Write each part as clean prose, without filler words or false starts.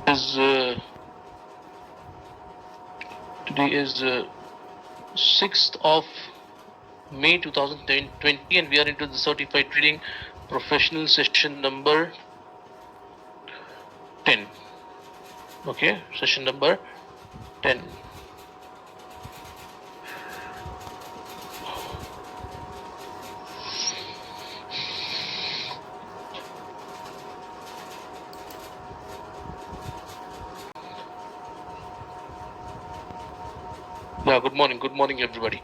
Today is 6th of May 2020, and we are into the certified trading professional session number 10. Okay, session number 10. Yeah, good morning everybody.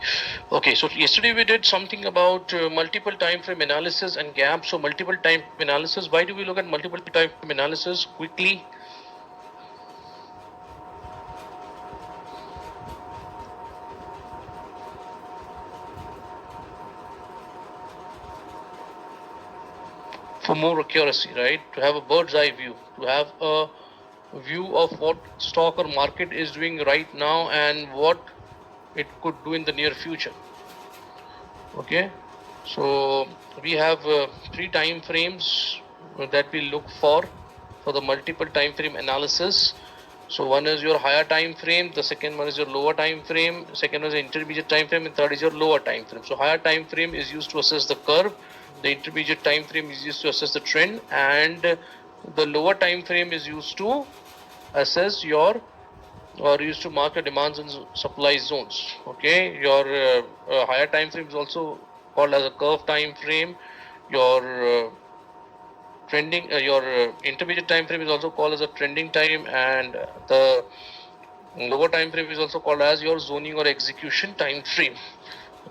Okay, so yesterday we did something about multiple time frame analysis and gaps. So multiple time analysis, why do we look at multiple time frame analysis quickly? For more accuracy, right? To have a bird's eye view, to have a view of what stock or market is doing right now and what it could do in the near future. Okay, so we have 3 time frames that we look for the multiple time frame analysis. So one is your higher time frame, the second one is your lower time frame, second one is intermediate time frame, and third is your lower time frame. So higher time frame is used to assess the curve, the intermediate time frame is used to assess the trend, and the lower time frame is used to assess your or used to mark your demands and supply zones. Okay, your higher time frame is also called as a curve time frame. Your trending, your intermediate time frame is also called as a trending time, and the lower time frame is also called as your zoning or execution time frame.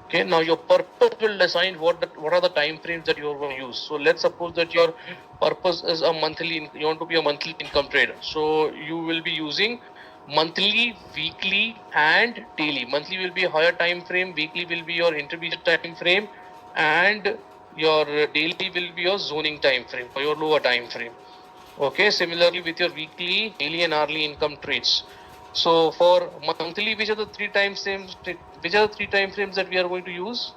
Okay, now your purpose will decide what are the time frames that you are going to use. So let's suppose that your purpose is a monthly, you want to be a monthly income trader. So you will be using monthly, weekly, and daily. Monthly will be a higher time frame, weekly will be your intermediate time frame, and your daily will be your zoning time frame or your lower time frame. Okay, similarly with your weekly, daily, and hourly income trades. So for monthly, which are the 3 time frames? Which are the 3 time frames that we are going to use?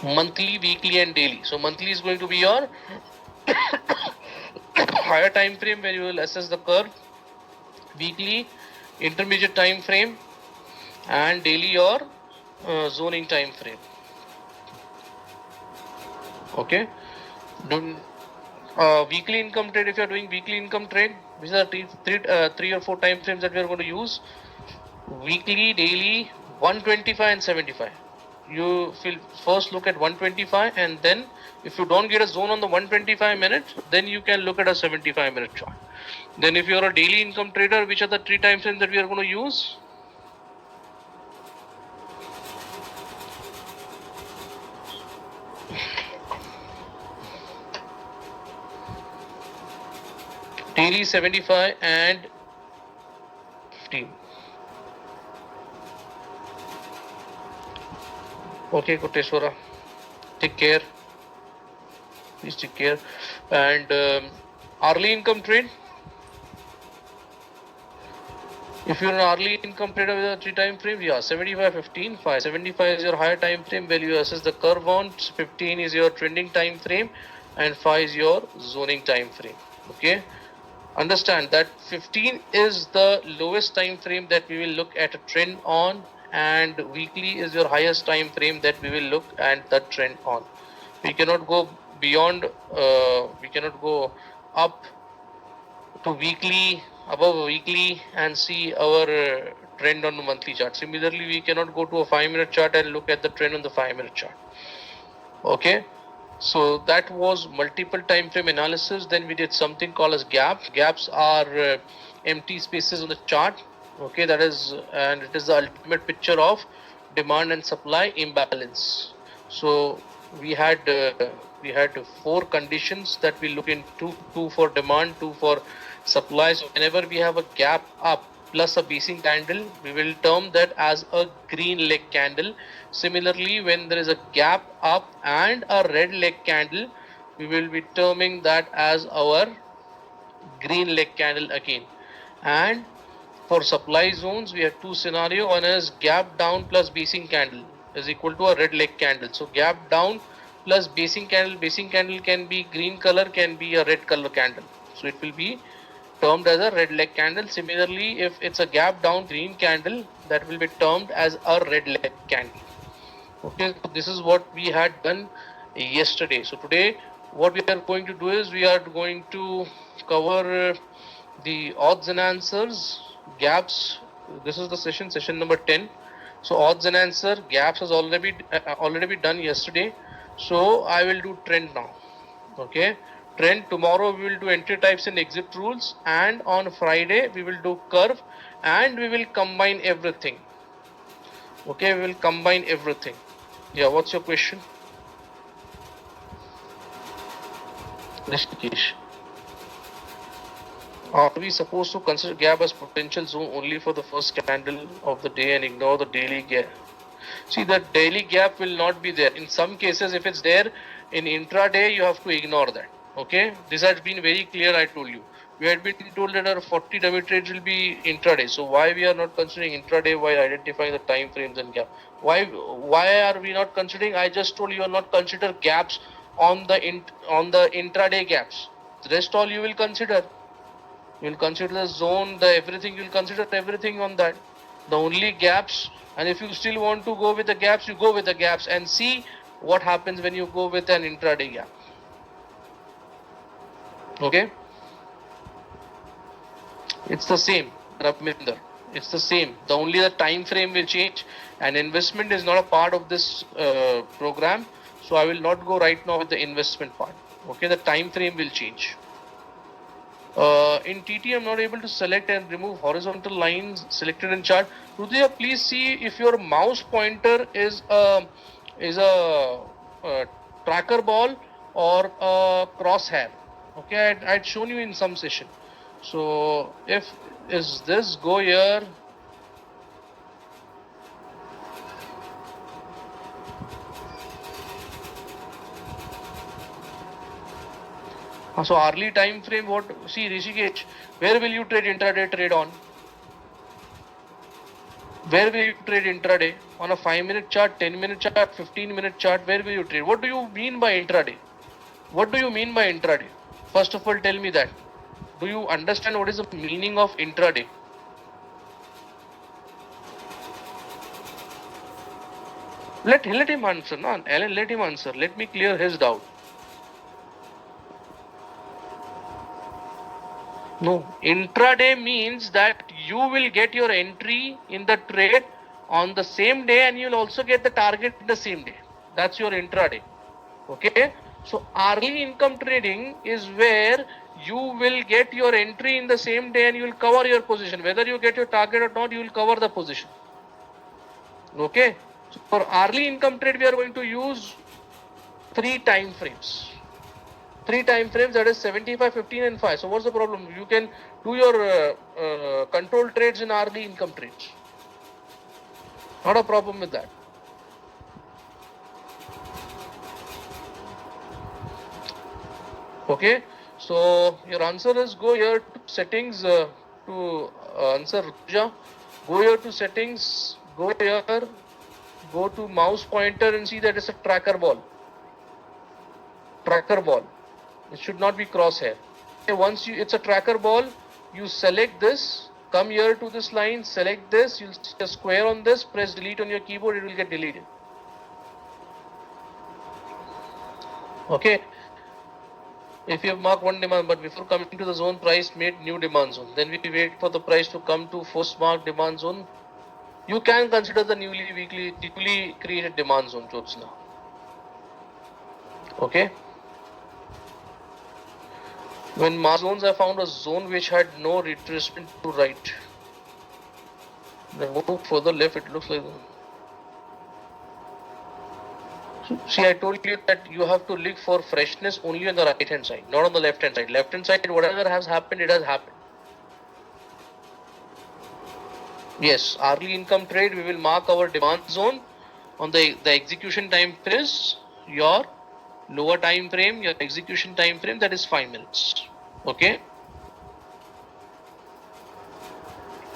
Monthly, weekly, and daily. So monthly is going to be your higher time frame where you will assess the curve. Weekly, intermediate time frame, and daily your zoning time frame. Okay. Weekly income trade. If you are doing weekly income trade, which are three or four time frames that we are going to use? Weekly, daily, 125 and 75. You will first look at 125, and then if you don't get a zone on the 125 minutes, then you can look at a 75-minute chart. Then if you are a daily income trader, which are the 3 time frames that we are going to use? Daily, 75 and 15. Okay, Koteshwara, take care. Please take care. And hourly income trade. If you're an hourly income trader with a 3 time frame, yeah, 75, 15, 5. 75 is your higher time frame where you assess the curve on. 15 is your trending time frame, and 5 is your zoning time frame. Okay. Understand that 15 is the lowest time frame that we will look at a trend on, and weekly is your highest time frame that we will look at the trend on. We cannot go beyond, we cannot go up to weekly, above weekly, and see our trend on the monthly chart. Similarly, we cannot go to a 5-minute chart and look at the trend on the 5-minute chart. Okay, so that was multiple time frame analysis. Then we did something called as gaps. Gaps are empty spaces on the chart. Okay, that is, and it is the ultimate picture of demand and supply imbalance. So we had 4 conditions that we look into: two for demand, two for supply. So whenever we have a gap up plus a basing candle, we will term that as a green leg candle. Similarly, when there is a gap up and a red leg candle, we will be terming that as our green leg candle again. And for supply zones, we have 2 scenarios. One is gap down plus basing candle is equal to a red leg candle. So gap down plus basing candle. Basing candle can be green color, can be a red color candle. So it will be termed as a red leg candle. Similarly, if it's a gap down green candle, that will be termed as a red leg candle. Okay, so this is what we had done yesterday. So today, what we are going to do is we are going to cover the odds and answers, gaps. This is the session number 10. So odds and answer, gaps has already been done yesterday. So I will do trend now. Okay, trend tomorrow we will do entry types and exit rules, and on Friday we will do curve, and we will combine everything. Okay, we will combine everything. Yeah, what's your question? Rishikesh. Are we supposed to consider gap as potential zone only for the first candle of the day and ignore the daily gap? See, the daily gap will not be there. In some cases, if it's there in intraday, you have to ignore that. Okay, this has been very clear. I told you. We had been told that our 40 dummy trades will be intraday. So why we are not considering intraday while identifying the time frames and gap? Why are we not considering? I just told you are not consider gaps on the intraday gaps. The rest all you will consider. You will consider the zone, the everything. You will consider everything on that. The only gaps, and if you still want to go with the gaps, you go with the gaps and see what happens when you go with an intraday gap. Okay, it's the same, Ravinder. It's the same. The only the time frame will change, and investment is not a part of this program. So I will not go right now with the investment part. Okay, the time frame will change. In TT, I'm not able to select and remove horizontal lines selected in chart. Rudya, please see if your mouse pointer is a tracker ball or a crosshair. Okay, I'd shown you in some session. So if is this, go here. So hourly time frame, what? See, Rishikesh, where will you trade intraday trade on? Where will you trade intraday? On a 5-minute chart, 10-minute chart, 15-minute chart, where will you trade? What do you mean by intraday? What do you mean by intraday? First of all, tell me that. Do you understand what is the meaning of intraday? Let him answer, no? Alan, let him answer. Let me clear his doubt. No, intraday means that you will get your entry in the trade on the same day and you'll also get the target the same day. That's your intraday. Okay, so early income trading is where you will get your entry in the same day and you will cover your position. Whether you get your target or not, you will cover the position. Okay, so for early income trade, we are going to use 3 time frames. 3 time frames, that is 75, 15 and 5. So what's the problem? You can do your control trades in early income trades. Not a problem with that. Okay, so your answer is go here to settings to answer Ruja. Go here to settings, go here, go to mouse pointer and see that it's a tracker ball. Tracker ball. It should not be crosshair. Okay, once it's a tracker ball, you select this, come here to this line, select this, you'll see a square on this, press delete on your keyboard, it will get deleted. Okay, if you have marked one demand, but before coming to the zone, price made new demand zone, then we wait for the price to come to first marked demand zone. You can consider the newly created demand zone, Jyotsna. Okay. When marked zones, I found a zone which had no retracement to right. Then move further left, it looks like. See, I told you that you have to look for freshness only on the right hand side, not on the left hand side. Left hand side, whatever has happened, it has happened. Yes, early income trade, we will mark our demand zone on the execution time is your lower time frame, your execution time frame, that is 5 minutes. Okay.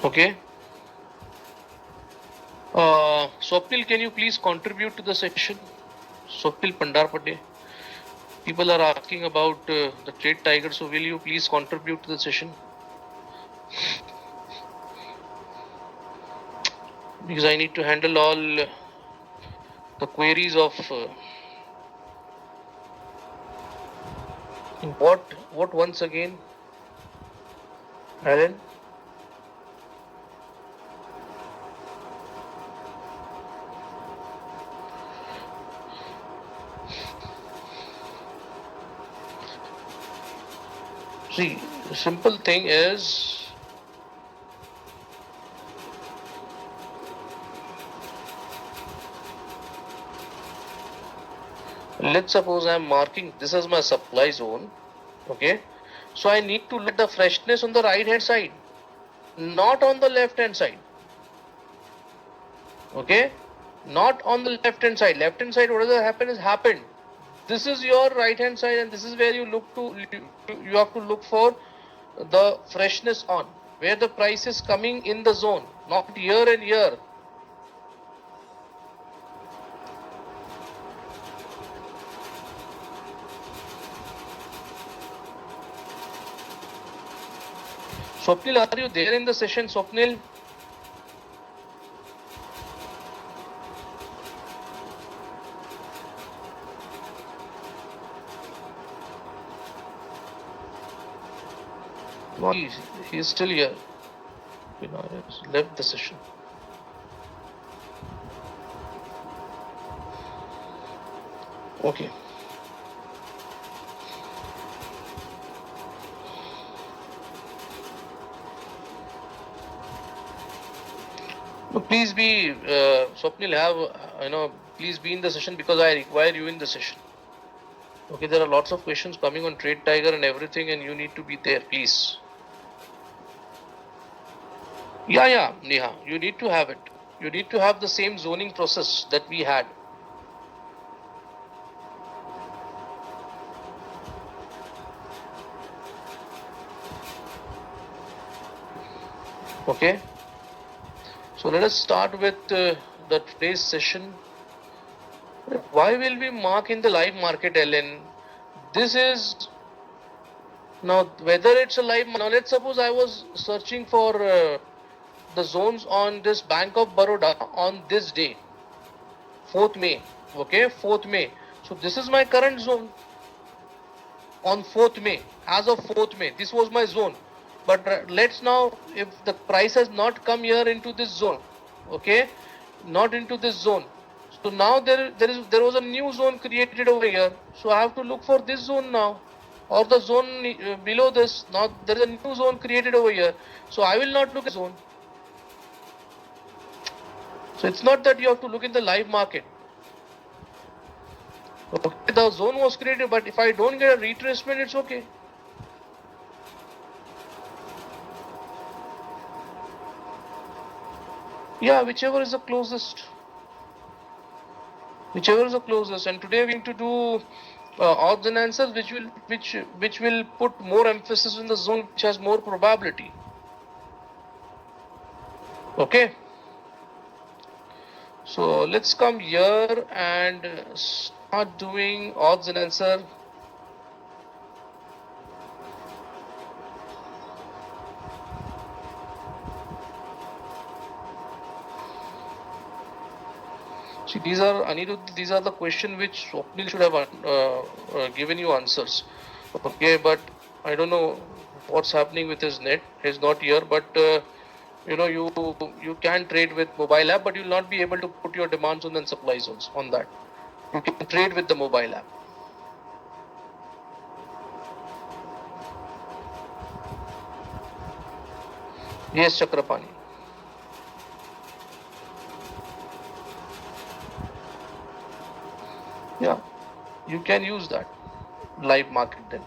Okay. Swapnil, can you please contribute to the section? Swapnil Pandarpade. People are asking about the Trade Tiger, so will you please contribute to the session? Because I need to handle all the queries of what once again, Alan? See, the simple thing is, let's suppose I'm marking this as my supply zone. Okay, so I need to let the freshness on the right hand side, not on the left hand side. Okay, not on the left hand side. Left hand side, whatever happened is happened. This is your right hand side, and this is where you have to look for the freshness on, where the price is coming in the zone, not year and year. Swapnil, are you there in the session, Swapnil? No, he is still here. Left the session. Okay. Please be, Swapnil, please be in the session because I require you in the session. Okay, there are lots of questions coming on Trade Tiger and everything, and you need to be there, please. Yeah, Neha, you need to have it. You need to have the same zoning process that we had. Okay. So let us start with the today's session. Why will we mark in the live market, Ellen? This is now whether it's a live. Now let's suppose I was searching for the zones on this Bank of Baroda on this day, 4th May. Okay, 4th May. So this is my current zone on 4th May. As of 4th May, this was my zone. But let's now, if the price has not come here into this zone, okay, not into this zone. So now there was a new zone created over here. So I have to look for this zone now, or the zone below this. Now there is a new zone created over here. So I will not look at zone. So it's not that you have to look in the live market. Okay, the zone was created, but if I don't get a retracement, it's okay. Yeah, whichever is the closest. Whichever is the closest. And today we're going to do odds and answers, which will put more emphasis in the zone which has more probability. Okay. So let's come here and start doing odds and answer. See, these are Anirudh, these are the questions which Swapnil should have given you answers. Okay, but I don't know what's happening with his net. He's not here, but you can trade with mobile app, but you'll not be able to put your demand zone and supply zones on that. You can trade with the mobile app. Yes, Chakrapani. Yeah, you can use that live market then.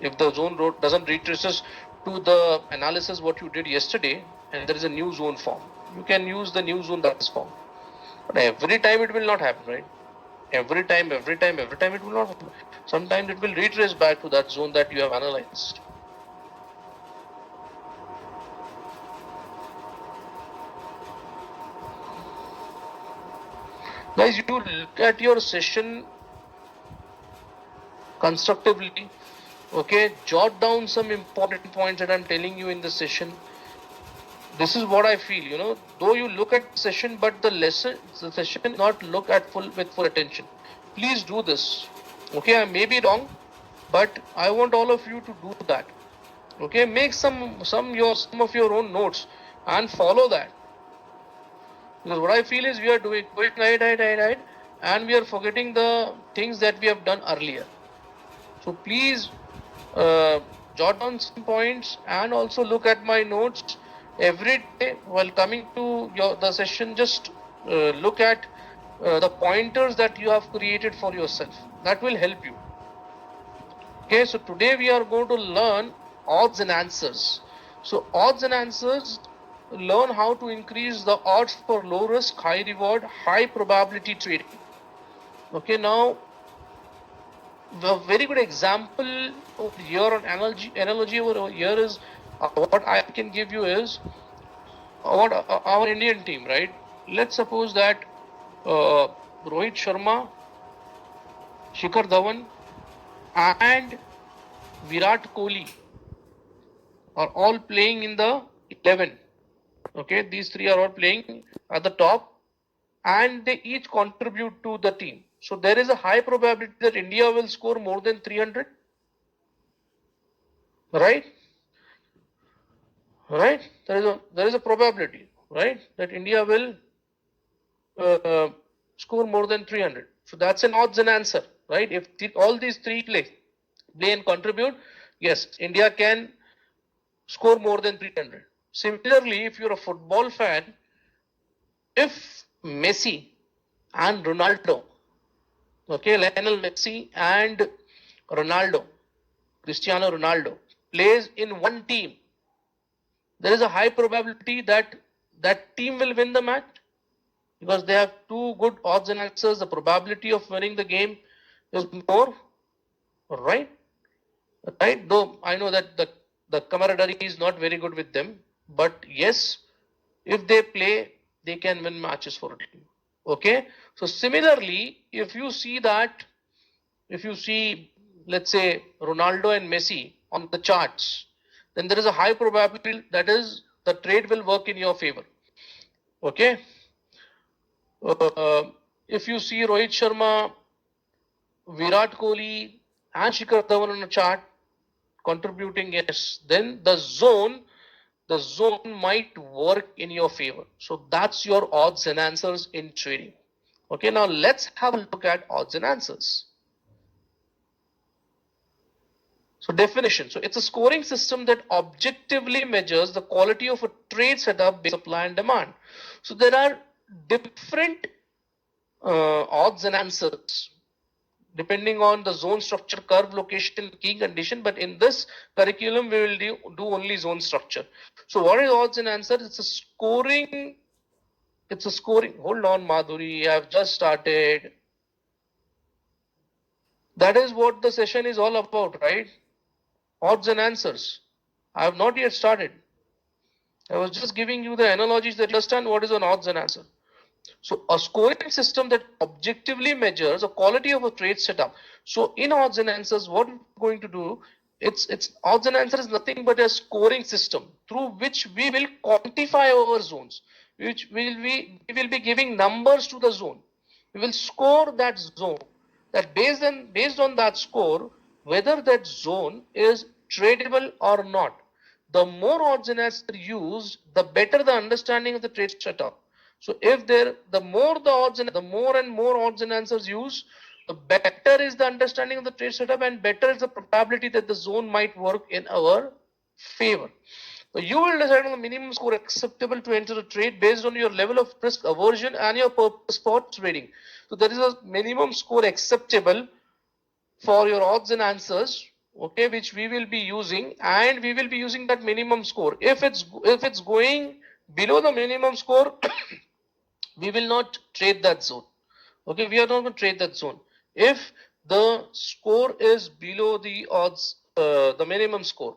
If the zone road doesn't retraces to the analysis what you did yesterday, and there is a new zone form, you can use the new zone that is formed. But every time it will not happen, right? Every time it will not happen. Sometimes it will retrace back to that zone that you have analyzed. Guys, you look at your session constructively. Okay, jot down some important points that I'm telling you in the session. This is what I feel, though you look at the session, but the session is not look at with full attention. Please do this. Okay, I may be wrong, but I want all of you to do that. Okay, make some of your own notes and follow that. Because what I feel is we are doing right, and we are forgetting the things that we have done earlier. So please jot down some points and also look at my notes every day while coming to the session. Just look at the pointers that you have created for yourself. That will help you. Okay, so today we are going to learn odds and answers. So odds and answers, learn how to increase the odds for low risk, high reward, high probability trading. Okay, now the very good example over here, or analogy over here is what I can give you is what our Indian team, right? Let's suppose that Rohit Sharma, Shikhar Dhawan, and Virat Kohli are all playing in the 11. Okay, these three are all playing at the top, and they each contribute to the team. So there is a high probability that India will score more than 300, right? Right? There is a probability, right, that India will score more than 300. So that's an odds and answer, right? If all these three play and contribute, yes, India can score more than 300. Similarly, if you're a football fan, if Messi and Ronaldo, okay, Lionel Messi and Ronaldo, Cristiano Ronaldo, plays in one team, there is a high probability that that team will win the match because they have two good odds and answers. The probability of winning the game is more, right? Right? Though I know that the camaraderie is not very good with them, but yes, if they play, they can win matches for a team. Okay. So similarly, if you see, let's say Ronaldo and Messi on the charts, then there is a high probability that is the trade will work in your favor. Okay. If you see Rohit Sharma, Virat Kohli, and Shikhar Dhawan on a chart contributing, yes, then the zone might work in your favor. So that's your odds and answers in trading. Okay, now let's have a look at odds and answers. So definition. So it's a scoring system that objectively measures the quality of a trade setup based on supply and demand. So there are different odds and answers depending on the zone structure, curve, location, key condition. But in this curriculum, we will do only zone structure. So what is odds and answers? It's a scoring. Hold on, Madhuri. I have just started. That is what the session is all about, right? Odds and answers. I have not yet started. I was just giving you the analogies that you understand what is an odds and answer. So a scoring system that objectively measures the quality of a trade setup. So in odds and answers, what we're going to do, it's odds and answers is nothing but a scoring system through which we will quantify our zones, which we will be giving numbers to the zone. We will score that zone. That based on that score, whether that zone is tradable or not. The more odds and answers used, the better the understanding of the trade setup. So if the more and more odds and answers used, the better is the understanding of the trade setup and better is the probability that the zone might work in our favor. So you will decide on the minimum score acceptable to enter a trade based on your level of risk aversion and your purpose for trading. So there is a minimum score acceptable for your odds and answers, okay, which we will be using, and we will be using that minimum score. If it's going below the minimum score, we will not trade that zone. Okay, we are not going to trade that zone. If the score is below the odds, the minimum score.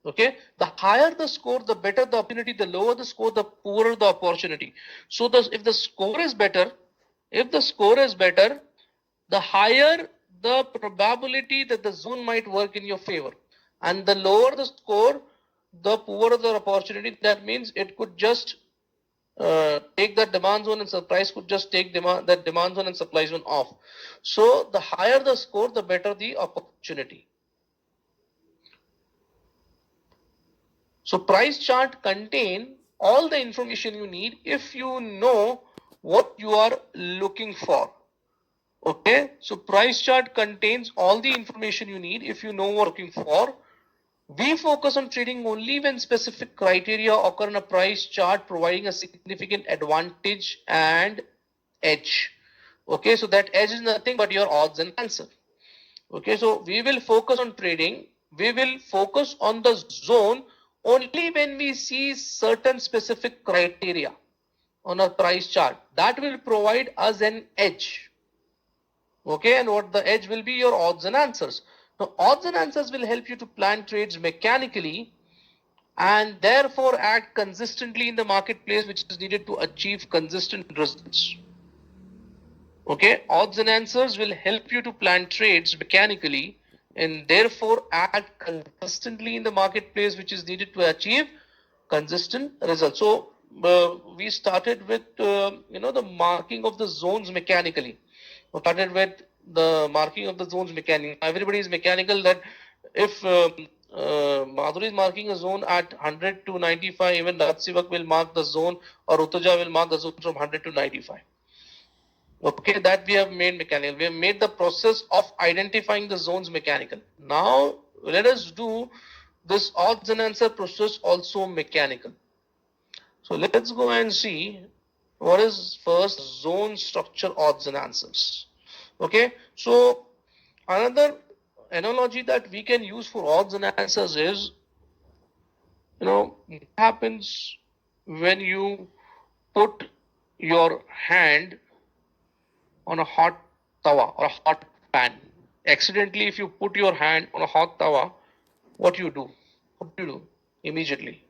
Okay, the higher the score, the better the opportunity. The lower the score, the poorer the opportunity. So if the score is better, the higher the probability that the zone might work in your favor. And the lower the score, the poorer the opportunity. That means it could just take that demand zone, and price could just take that demand zone and supply zone off. So the higher the score, the better the opportunity. So price chart contain all the information you need if you know what you are looking for. Okay, so price chart contains all the information you need if you know what you're looking for. We focus on trading only when specific criteria occur in a price chart, providing a significant advantage and edge. Okay, so that edge is nothing but your odds and answer. Okay, so we will focus on trading. We will focus on the zone only when we see certain specific criteria on a price chart. That will provide us an edge. Okay, and what the edge will be? Your odds and answers. Now, odds and answers will help you to plan trades mechanically and therefore act consistently in the marketplace, which is needed to achieve consistent results. Okay, odds and answers will help you to plan trades mechanically and therefore act consistently in the marketplace, which is needed to achieve consistent results. So we started with the marking of the zones mechanically. We started with the marking of the zones mechanically. Everybody is mechanical that if Madhuri is marking a zone at 100 to 95, even Ratsivak will mark the zone, or Uttaja will mark the zone from 100 to 95. Okay, that we have made mechanical. We have made the process of identifying the zones mechanical. Now let us do this odds and answer process also mechanical. So let's go and see what is first zone structure odds and answers. Okay, so another analogy that we can use for odds and answers is, what happens when you put your hand on a hot tawa or a hot pan. Accidentally, if you put your hand on a hot tawa, what you do? What do you do immediately?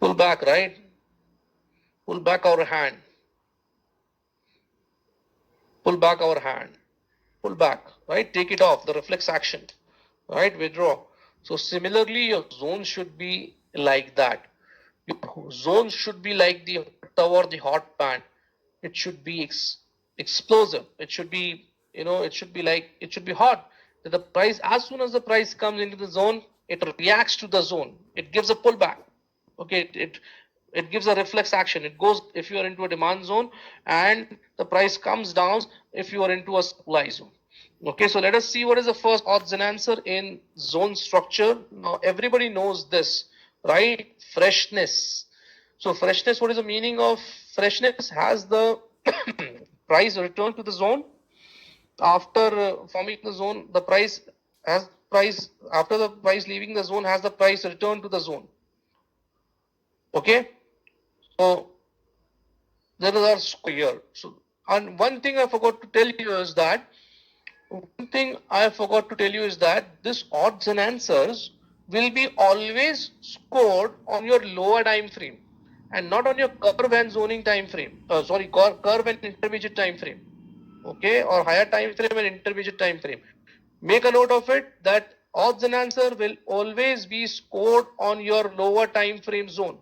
Pull back, right? Pull back our hand. Pull back our hand. Pull back, right? Take it off, the reflex action, right? Withdraw. So similarly, your zone should be like that. Your zone should be like the tower, the hot pan. It should be explosive. It should be, it should be like, it should be hot. The price, as soon as the price comes into the zone, it reacts to the zone. It gives a pullback. Okay, it gives a reflex action. It goes if you are into a demand zone, and the price comes down if you are into a supply zone. Okay, so let us see what is the first odds and answer in zone structure. Now everybody knows this, right? Freshness. So freshness, what is the meaning of freshness? Has the price returned to the zone after forming the zone? The price has price after the price leaving the zone, has the price returned to the zone? Okay, so there is our square. So, and one thing I forgot to tell you is that this odds and answers will be always scored on your lower time frame and not on your curve and zoning time frame. Curve and intermediate time frame. Okay, or higher time frame and intermediate time frame. Make a note of it that odds and answer will always be scored on your lower time frame zone.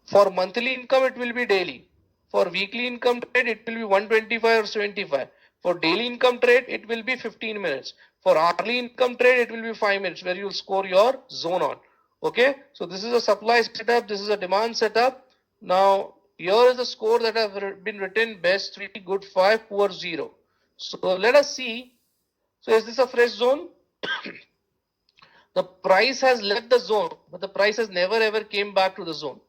For monthly income, it will be daily. For weekly income trade, it will be 125 or 75. For daily income trade, it will be 15 minutes. For hourly income trade, it will be 5 minutes where you will score your zone on. Okay, so this is a supply setup, this is a demand setup. Now, here is the score that have been written: best 3, good 5, poor 0. So let us see. So is this a fresh zone? The price has left the zone, but the price has never ever came back to the zone.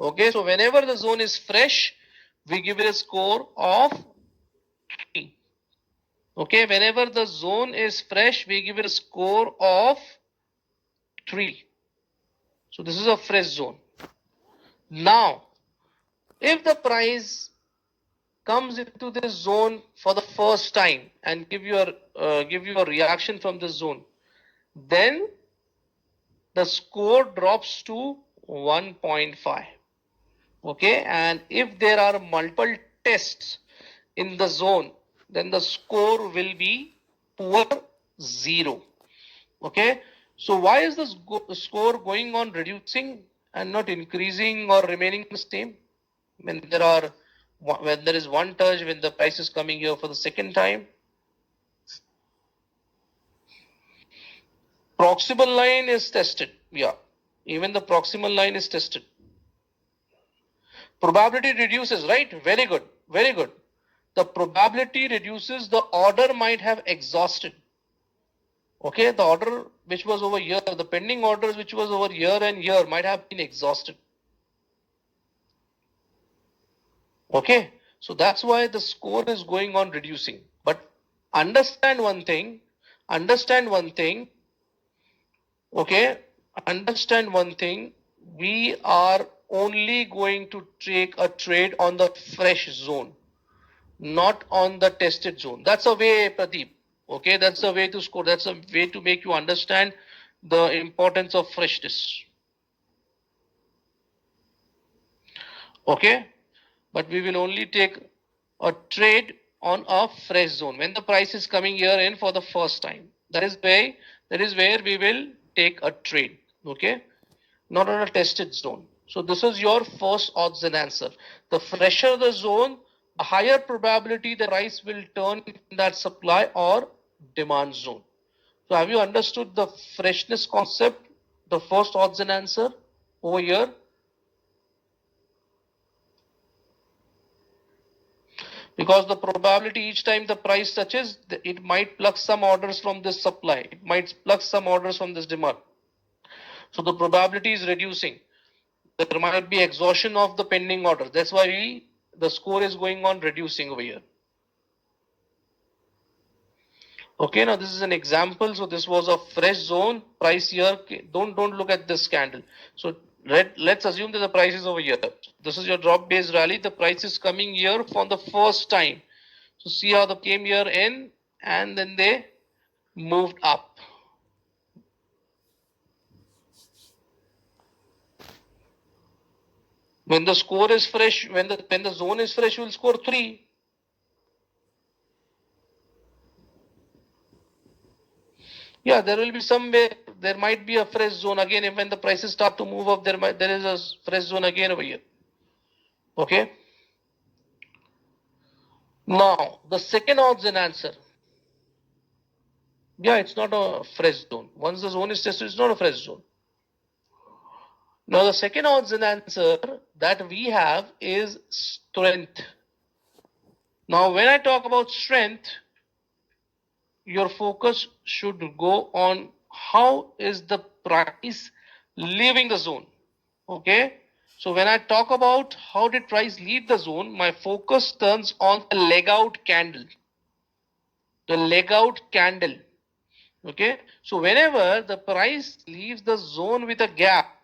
Okay, so whenever the zone is fresh, we give it a score of 3. Okay, whenever the zone is fresh, we give it a score of 3. So this is a fresh zone. Now, if the price comes into this zone for the first time and give you a reaction from this zone, then the score drops to 1.5. Okay, and if there are multiple tests in the zone, then the score will be poor 0. Okay, so why is the score going on reducing and not increasing or remaining the same? When there is one touch, when the price is coming here for the second time, proximal line is tested. Yeah, even the proximal line is tested. Probability reduces, right? Very good, very good. The probability reduces, the order might have exhausted. Okay, the order which was over here, the pending orders which was over here and here might have been exhausted. Okay, so that's why the score is going on reducing. But understand one thing, okay, understand one thing, we are only going to take a trade on the fresh zone, not on the tested zone. That's a way, Pradeep. Okay, that's a way to score. That's a way to make you understand the importance of freshness. Okay, but we will only take a trade on a fresh zone when the price is coming here in for the first time. That is where we will take a trade. Okay, not on a tested zone. So this is your first odds and answer. The fresher the zone, the higher probability the price will turn in that supply or demand zone. So have you understood the freshness concept? The first odds and answer over here. Because the probability each time the price touches, it might pluck some orders from this supply, it might pluck some orders from this demand. So the probability is reducing. There might be exhaustion of the pending order. That's why the score is going on reducing over here. Okay, now this is an example. So this was a fresh zone price here. Don't look at this candle. So let's assume that the price is over here. This is your drop based rally. The price is coming here for the first time. So see how they came here in and then they moved up. When the score is fresh, when the zone is fresh, you will score 3. Yeah, there will be some way, there might be a fresh zone again. If when the prices start to move up, there is a fresh zone again over here. Okay. Now the second odds and answer. Yeah, it's not a fresh zone. Once the zone is tested, it's not a fresh zone. Now the second odds and answer that we have is strength. Now when I talk about strength, your focus should go on how is the price leaving the zone. Okay, so when I talk about how did price leave the zone, my focus turns on the leg out candle. The leg out candle. Okay, so whenever the price leaves the zone with a gap,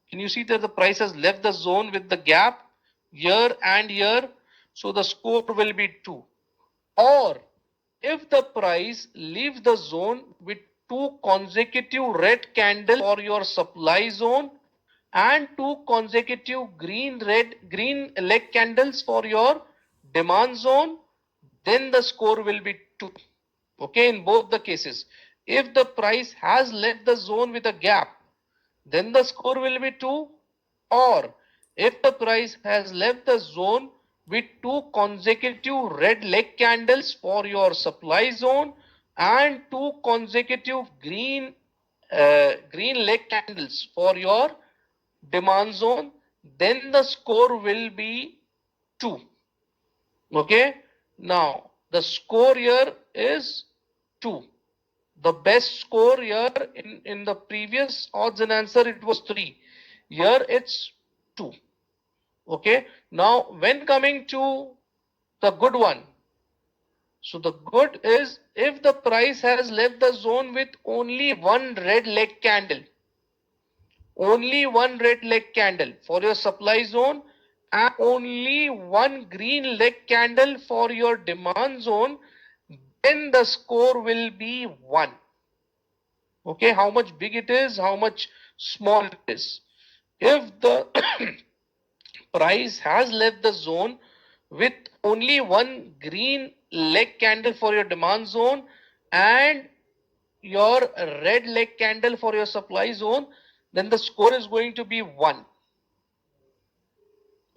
can you see that the price has left the zone with the gap here and here? So the score will be 2. Or if the price leaves the zone with 2 consecutive red candles for your supply zone and 2 consecutive green leg candles for your demand zone, then the score will be 2. Okay, in both the cases. If the price has left the zone with a gap, then the score will be 2. Or if the price has left the zone with 2 consecutive red leg candles for your supply zone and 2 consecutive green leg candles for your demand zone, then the score will be 2. Okay, now the score here is 2. The best score here in the previous odds and answer it was 3. Here it's 2. Okay, now when coming to the good one, so the good is if the price has left the zone with only one red leg candle, only one red leg candle for your supply zone and only one green leg candle for your demand zone, then the score will be 1. Okay, how much big it is, how much small it is. If the price has left the zone with only one green leg candle for your demand zone and your red leg candle for your supply zone, then the score is going to be 1.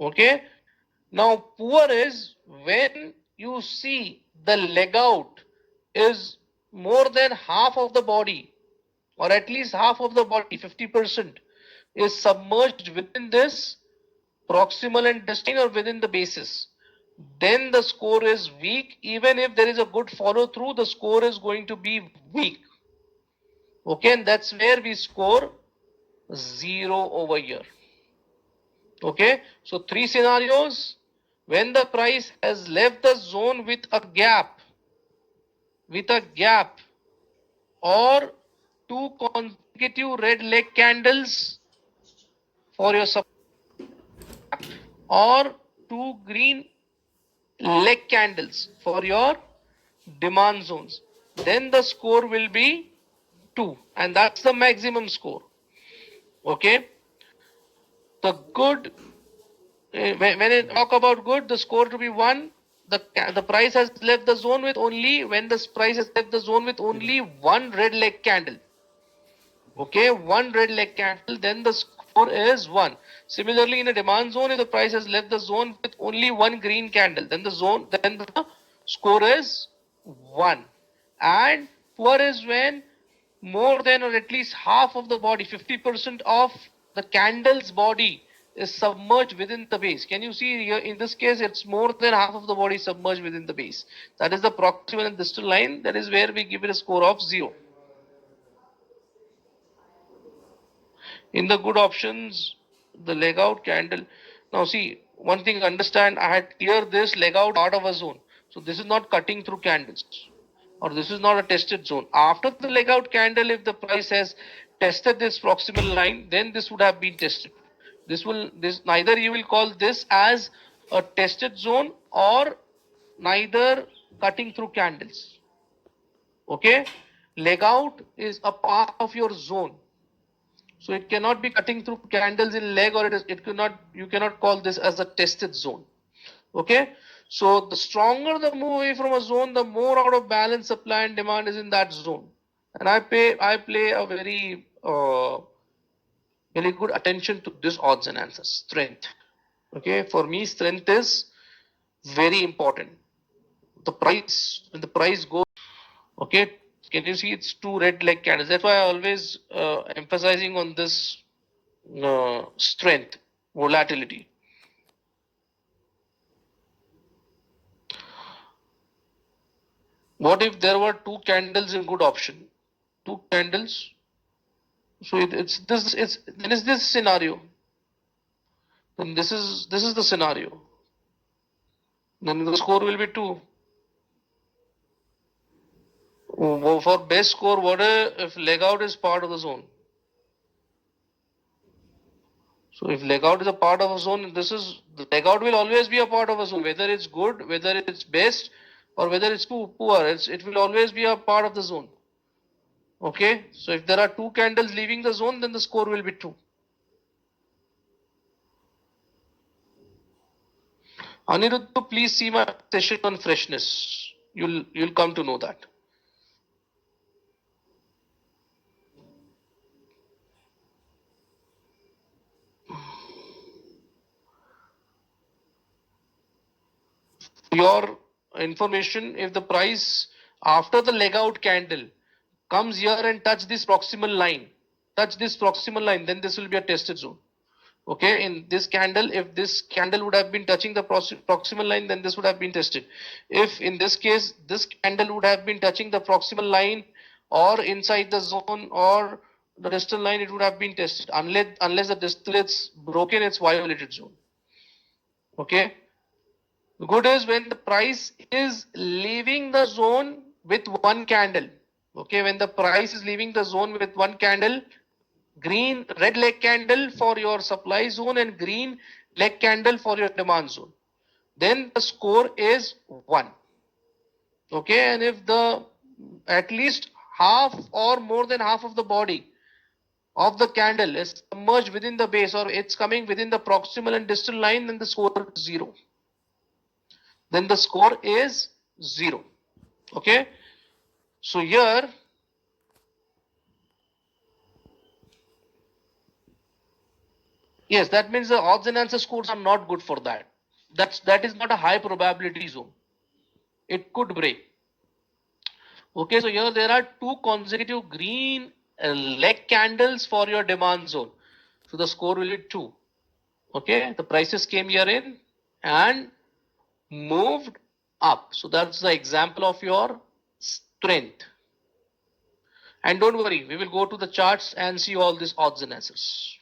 Okay, now poor is when you see the leg out is more than half of the body, or at least half of the body, 50%, is submerged within this proximal intestine or within the basis, then the score is weak. Even if there is a good follow through, the score is going to be weak. Okay, and that's where we score 0 over here. Okay, so 3 scenarios: when the price has left the zone with a gap, or 2 consecutive red leg candles for your supply, or 2 green leg candles for your demand zones, then the score will be 2, and that's the maximum score. Okay, the good, when I talk about good, the score to be 1. The price has left the zone with only, when the price has left the zone with only one red leg candle. Okay, one red leg candle, then the score is 1. Similarly, in a demand zone, if the price has left the zone with only one green candle, then the score is 1. And poor is when more than or at least half of the body, 50% of the candle's body is submerged within the base. Can you see here? In this case, it's more than half of the body submerged within the base. That is the proximal and distal line. That is where we give it a score of 0. In the good options, the leg out candle. Now see, one thing understand, I had cleared this leg out part of a zone. So this is not cutting through candles, or this is not a tested zone. After the leg out candle, if the price has tested this proximal line, then this would have been tested. This neither you will call this as a tested zone or neither cutting through candles. Okay, leg out is a part of your zone. So it cannot be cutting through candles in leg, or you cannot call this as a tested zone. Okay. So the stronger the move away from a zone, the more out of balance supply and demand is in that zone. And I play a very good attention to this odds and answers. Strength. Okay. For me, strength is very important. When the price goes, okay, can you see it's 2 red leg candles? That's why I always emphasizing on this strength, volatility. What if there were 2 candles in good option? 2 candles. So it's this scenario. Then this is the scenario. Then the score will be 2. For best score, what if leg out is part of the zone? So if leg out is a part of a zone, the leg out will always be a part of a zone, whether it's good, whether it's best, or whether it's poor. It will always be a part of the zone. Okay, so if there are 2 candles leaving the zone, then the score will be 2. Aniruddha, please see my session on freshness. You'll come to know that. your information, if the price after the leg out candle comes here and touch this proximal line, then this will be a tested zone. Okay, in this candle, if this candle would have been touching the proximal line, then this would have been tested. If in this case, this candle would have been touching the proximal line or inside the zone or the distal line, it would have been tested. Unless the distal is broken, it's violated zone. Okay. The good is when the price is leaving the zone with one candle. Okay, when the price is leaving the zone with one candle, red leg candle for your supply zone and green leg candle for your demand zone, then the score is 1. Okay, and if the at least half or more than half of the body of the candle is submerged within the base or it's coming within the proximal and distal line, then the score is 0. Then the score is 0. Okay, so here yes, that means the odds and answer scores are not good for that. That is not a high probability zone. It could break. Okay, so here there are 2 consecutive green leg candles for your demand zone. So the score will be 2. Okay, the prices came here in and moved up. So that's the example of your strength. And don't worry, we will go to the charts and see all these odds and answers.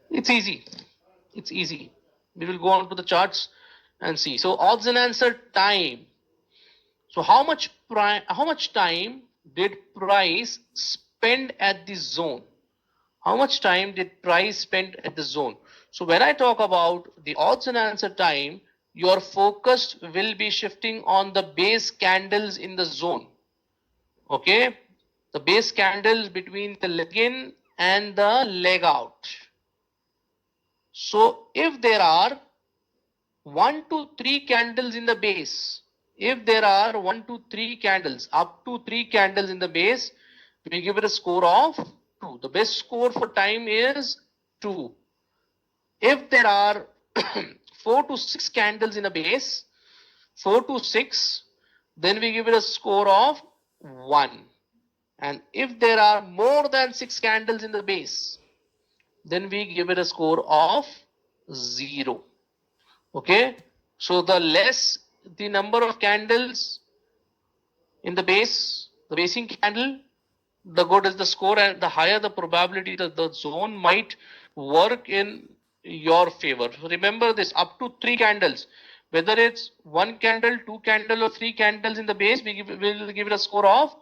It's easy. It's easy. We will go on to the charts and see. So odds and answer time. So how much time did price spend at the zone? How much time did price spend at the zone? So when I talk about the odds and answer time, your focus will be shifting on the base candles in the zone. Okay, the base candles between the leg in and the leg out. So if there are 1 to 3 candles in the base, if there are 1 to 3 candles, up to 3 candles in the base, we give it a score of 2. The best score for time is 2. If there are 4 to 6 candles in a base, 4 to 6, then we give it a score of 1. And if there are more than 6 candles in the base, then we give it a score of 0. Okay, so the less the number of candles in the base, the basing candle, the good is the score, and the higher the probability that the zone might work in your favor. So remember this, up to 3 candles, whether it's 1 candle, 2 candle or 3 candles in the base, we'll give it a score of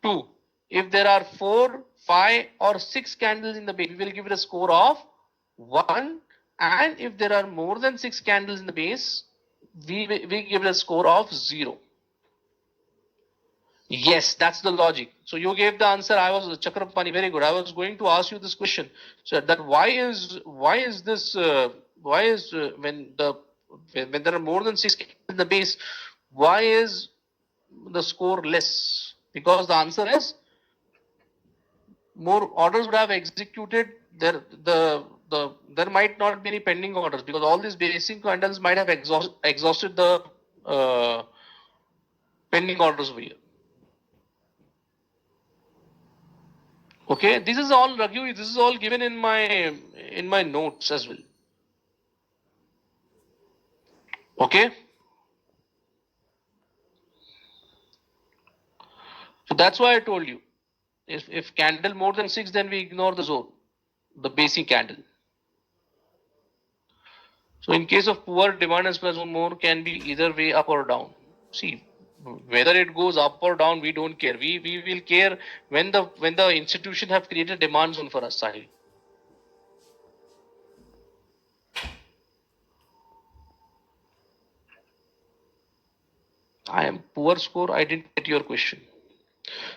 2. If there are 4, 5 or 6 candles in the base, we will give it a score of 1. And if there are more than 6 candles in the base, we give it a score of 0. Yes, that's the logic. So you gave the answer. I was Chakrapani, very good. I was going to ask you this question. So that why is this when there are more than 6 in the base, why is the score less? Because the answer is more orders would have executed. There might not be any pending orders because all these basic candles might have exhausted the pending orders over here. Okay, this is all Raghu, this is all given in my notes as well. Okay, so that's why I told you, if candle more than 6, then we ignore the zone, the basic candle. So in case of poor demand and supply zone, more can be either way, up or down. See, whether it goes up or down, we don't care. We will care when the institution have created demand zone for us, Sahil. I am poor score. I didn't get your question.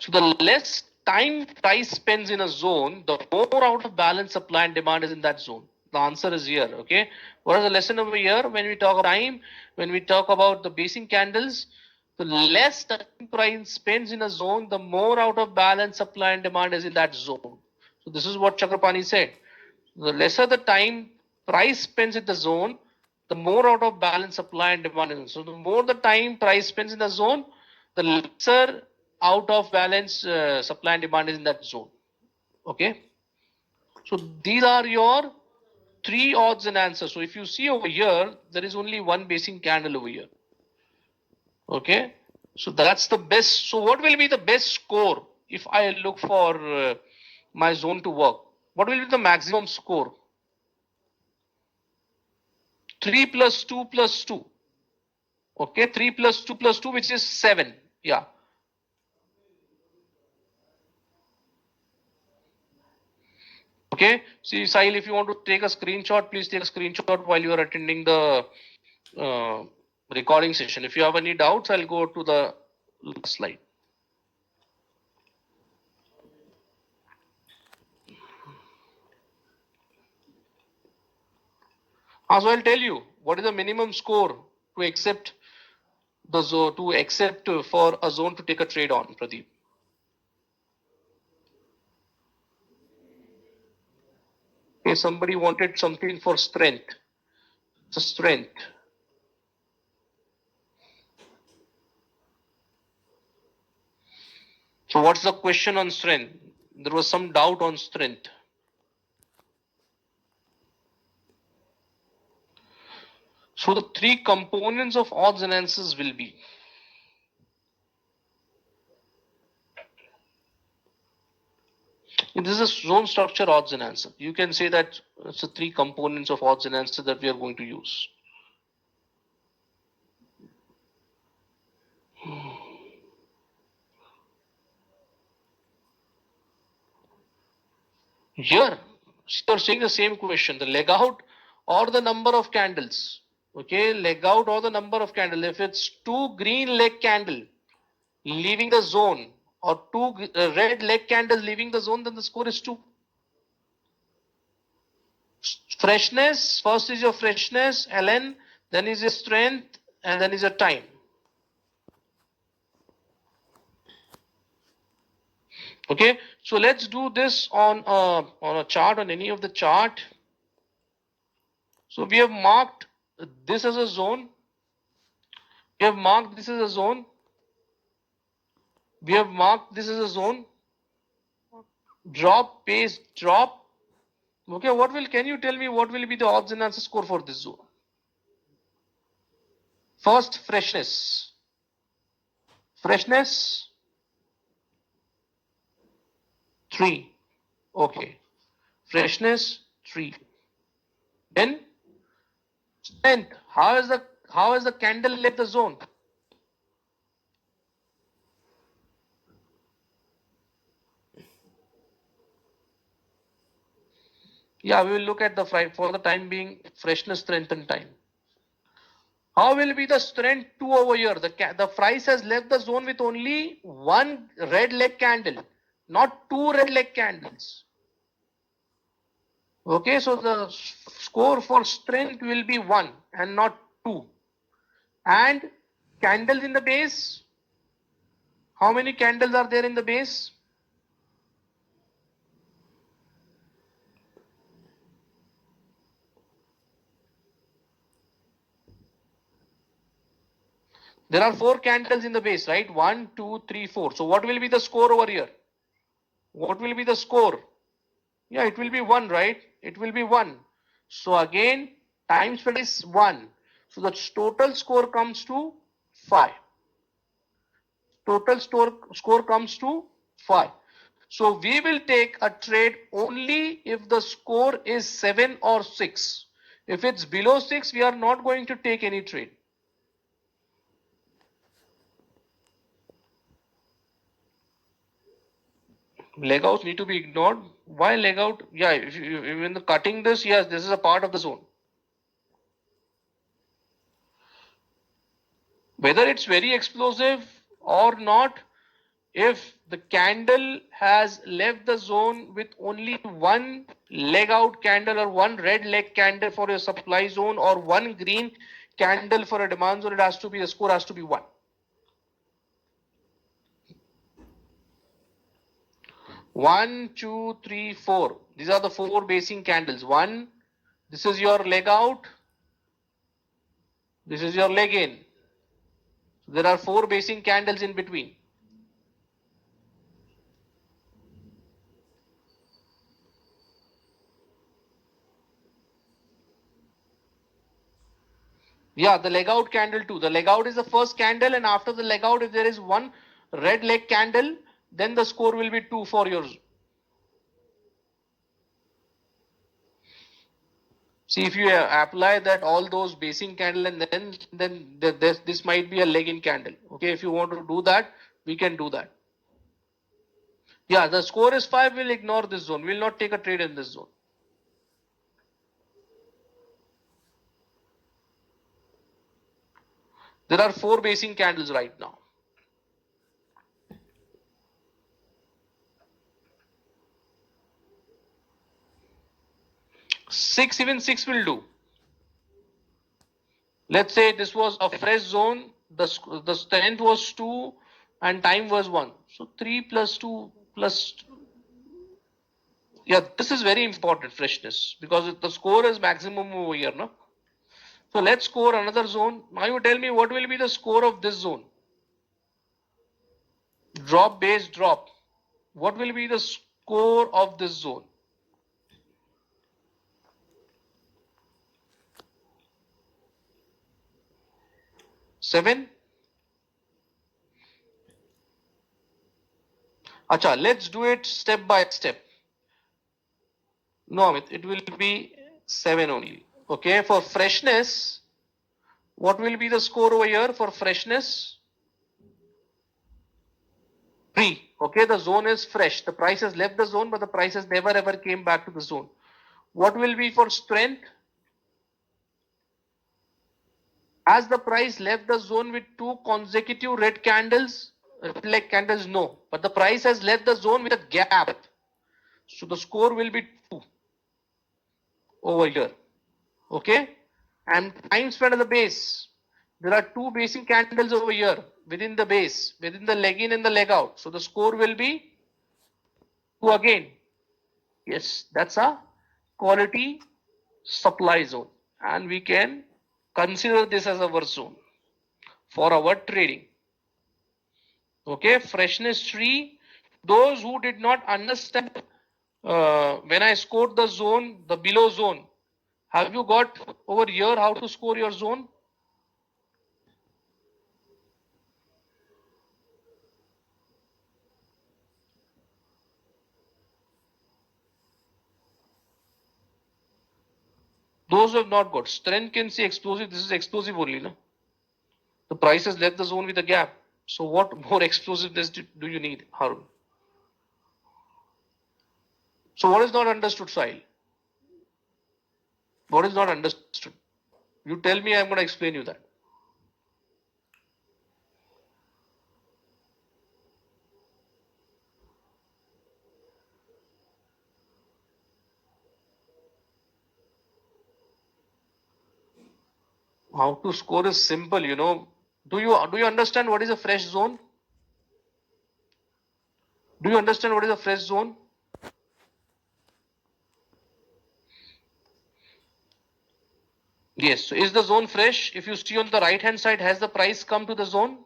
So the less time price spends in a zone, the more out of balance supply and demand is in that zone. The answer is here. Okay. What is the lesson over here? When we talk about time, when we talk about the basing candles, the less time price spends in a zone, the more out of balance supply and demand is in that zone. So this is what Chakrapani said. The lesser the time price spends in the zone, the more out of balance supply and demand is. So the more the time price spends in the zone, the lesser out of balance supply and demand is in that zone. Okay. So these are your three odds and answers. So if you see over here, there is only one basing candle over here. Okay. So that's the best. So what will be the best score if I look for my zone to work? What will be the maximum score? 3 plus 2 plus 2. Okay, 3 plus 2 plus 2, which is 7. Yeah. Okay. See, Sahil, if you want to take a screenshot, please take a screenshot while you are attending the recording session. If you have any doubts, I'll go to the slide. So I'll tell you what is the minimum score to accept the zone, to accept for a zone to take a trade on, Pradeep. Okay, somebody wanted something for strength. The strength. So what's the question on strength? There was some doubt on strength. So the three components of odds and answers will be this is a zone structure odds and answer. You can say that it's the three components of odds and answer that we are going to use. Here, you're saying the same question, the leg out or the number of candles. Okay, leg out or the number of candles. If it's two green leg candle leaving the zone or two red leg candles leaving the zone, then the score is 2. Freshness, first is your freshness, LN, then is your strength, and then is your time. Okay, so let's do this on a chart, on any of the chart. So we have marked this as a zone. We have marked this as a zone. We have marked this as a zone. Drop, pace, drop. Okay, can you tell me what will be the odds and answer score for this zone? First, freshness. Freshness, 3. Okay. Freshness, 3. Then strength. How has the candle left the zone? Yeah, we will look at for the time being freshness, strength, and time. How will be the strength 2 over here? The price has left the zone with only one red leg candle, not two red leg candles. Okay, so the score for strength will be 1 and not 2. And candles in the base. How many candles are there in the base? There are 4 candles in the base, right? 1, 2, 3, 4. So what will be the score over here? What will be the score? Yeah, it will be 1, right? It will be 1. So again, time spent is 1. So the total score comes to 5. Total score comes to 5. So we will take a trade only if the score is 7 or 6. If it's below 6, we are not going to take any trade. Leg outs need to be ignored. Why leg out? Yeah, when the cutting this, yes, this is a part of the zone. Whether it's very explosive or not, if the candle has left the zone with only one leg out candle or one red leg candle for a supply zone or one green candle for a demand zone, the score has to be 1. 1, 2, 3, 4. These are the 4 basing candles. 1, this is your leg out. This is your leg in. There are 4 basing candles in between. Yeah, the leg out candle too. The leg out is the first candle, and after the leg out, if there is one red leg candle, then the score will be 2 for yours. See, if you apply that all those basing candle, and then this might be a leg in candle. Okay, if you want to do that, we can do that. Yeah, the score is 5. We'll ignore this zone. We'll not take a trade in this zone. There are 4 basing candles right now. 6, even 6 will do. Let's say this was a fresh zone, the strength was 2 and time was 1. So 3 plus 2 plus, yeah, this is very important, freshness, because the score is maximum over here, no? So let's score another zone. Now you tell me what will be the score of this zone. Drop, base, drop. What will be the score of this zone? Seven. Acha, let's do it step by step. No, Amit, it will be 7 only. Okay, for freshness, what will be the score over here for freshness? 3. Okay, the zone is fresh. The price has left the zone, but the price has never ever came back to the zone. What will be for strength? Has the price left the zone with 2 consecutive red candles? Red candles, no. But the price has left the zone with a gap. So the score will be 2 over here. Okay? And time spent at the base. There are 2 basing candles over here within the base, within the leg in and the leg out. So the score will be 2 again. Yes, that's a quality supply zone. And we can consider this as our zone for our trading. Okay, freshness tree. Those who did not understand when I scored the zone, the below zone, have you got over here how to score your zone? Those who have not got, strength can see explosive. This is explosive only, no? The price has left the zone with a gap. So what more explosiveness do you need, Harun? So what is not understood, Sahil? What is not understood? You tell me, I'm going to explain you that. How to score is simple, you know. Do you understand what is a fresh zone? Do you understand what is a fresh zone? Yes. So is the zone fresh? If you see on the right hand side, has the price come to the zone?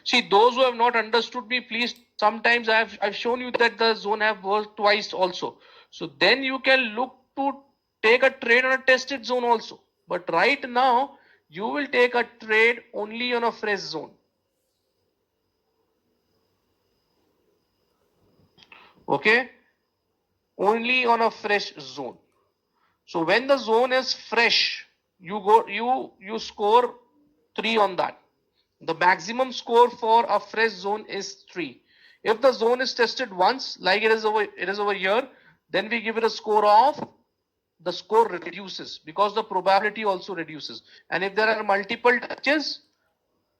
See, those who have not understood me, please. Sometimes I've shown you that the zone have worked twice also. So then you can look to take a trade on a tested zone also. But right now, you will take a trade only on a fresh zone. Okay? Only on a fresh zone. So when the zone is fresh, you score 3 on that. The maximum score for a fresh zone is 3. If the zone is tested once, like it is over here, then we give it a score of, the score reduces because the probability also reduces. And if there are multiple touches,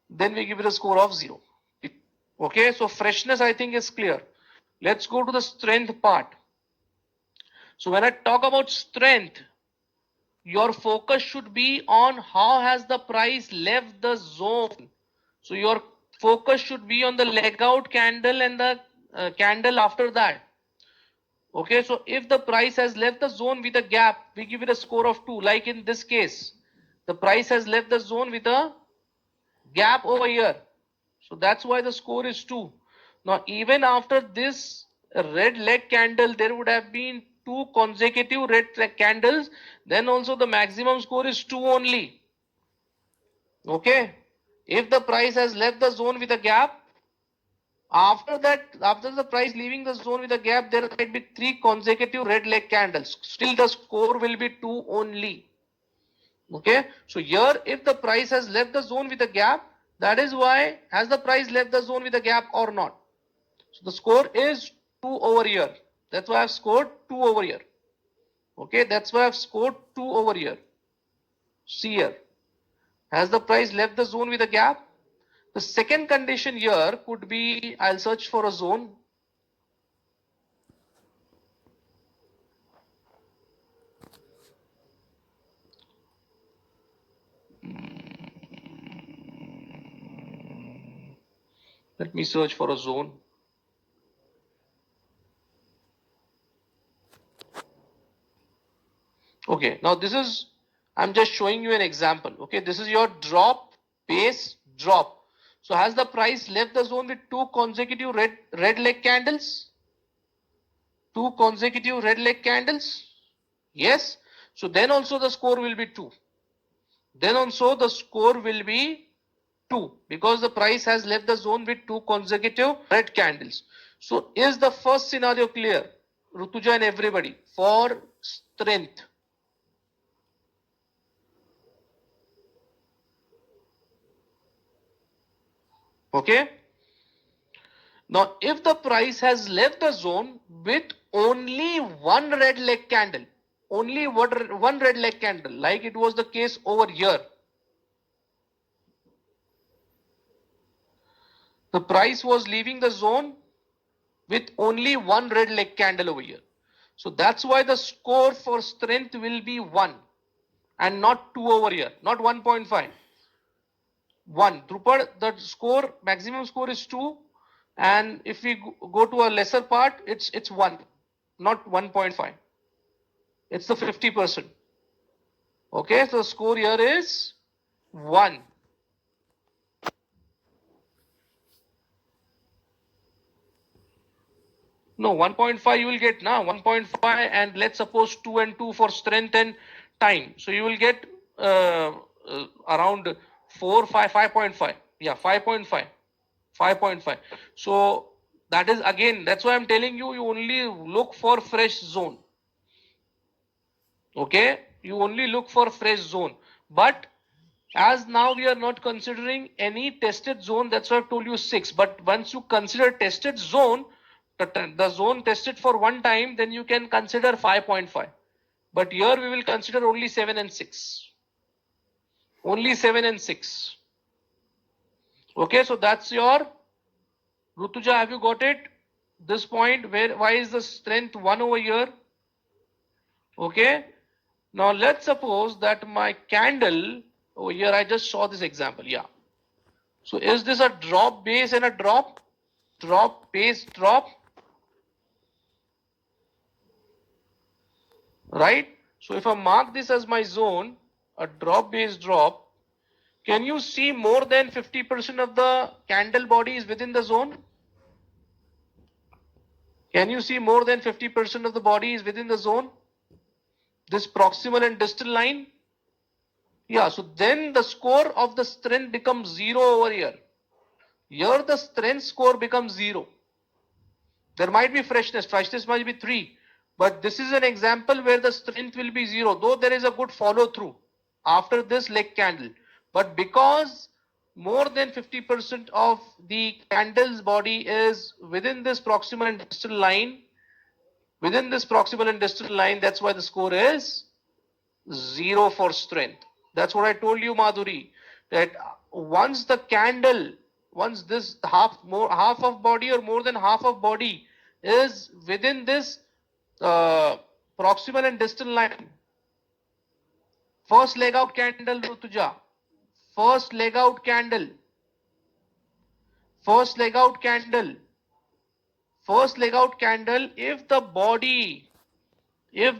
then we give it a score of 0. Okay, so freshness I think is clear. Let's go to the strength part. So when I talk about strength, your focus should be on how has the price left the zone. So your focus should be on the leg out candle and the candle after that. Okay, so if the price has left the zone with a gap, we give it a score of 2. Like in this case, the price has left the zone with a gap over here. So that's why the score is 2. Now, even after this red leg candle, there would have been 2 consecutive red candles. Then also the maximum score is 2 only. Okay. If the price has left the zone with a gap, after that, after the price leaving the zone with a gap, there might be 3 consecutive red leg candles. Still the score will be 2 only. Okay. So here, if the price has left the zone with a gap, that is why, has the price left the zone with a gap or not? So the score is 2 over here. That's why I've scored 2 over here. Okay, that's why I've scored 2 over here. See here. Has the price left the zone with a gap? The second condition here could be, I'll search for a zone. Let me search for a zone. Okay, now this is, I'm just showing you an example. Okay, this is your drop, base, drop. So has the price left the zone with 2 consecutive red leg candles? 2 consecutive red leg candles? Yes. So then also the score will be 2. Then also the score will be 2 because the price has left the zone with 2 consecutive red candles. So is the first scenario clear? Rutuja and everybody, for strength. Okay. Now, if the price has left the zone with only one red leg candle, only one red leg candle, like it was the case over here, the price was leaving the zone with only one red leg candle over here. So that's why the score for strength will be 1 and not 2 over here, not 1.5. 1. Drupad, the score, maximum score is 2, and if we go to a lesser part, it's 1, not 1.5. It's the 50%. Okay, so the score here is 1. No, 1.5 you will get now, 1.5, and let's suppose 2 and 2 for strength and time. So you will get around 4, 5, 5.5. Yeah, 5.5. 5.5. So that is again, that's why I'm telling you, you only look for fresh zone. Okay, you only look for fresh zone. But as now we are not considering any tested zone, that's why I've told you 6. But once you consider tested zone, the zone tested for one time, then you can consider 5.5. But here we will consider only 7 and 6. Only 7 and 6. Okay, so that's your Rutuja. Have you got it? This point, where why is the strength 1 over here? Okay. Now let's suppose that my candle over here, I just saw this example. Yeah. So is this a drop, base, and a drop? Drop, base, drop. Right? So if I mark this as my zone, a drop, base, drop, can you see more than 50% of the candle body is within the zone? Can you see more than 50% of the body is within the zone? This proximal and distal line? Yeah, so then the score of the strength becomes 0 over here. Here the strength score becomes 0. There might be freshness might be 3. But this is an example where the strength will be 0, though there is a good follow through after this leg candle. But because more than 50% of the candle's body is within this proximal and distal line, that's why the score is 0 for strength. That's what I told you, Madhuri, that once the candle, once this half of body or more than half of body is within this proximal and distal line, first leg out candle, Rutuja, first leg out candle, first leg out candle, if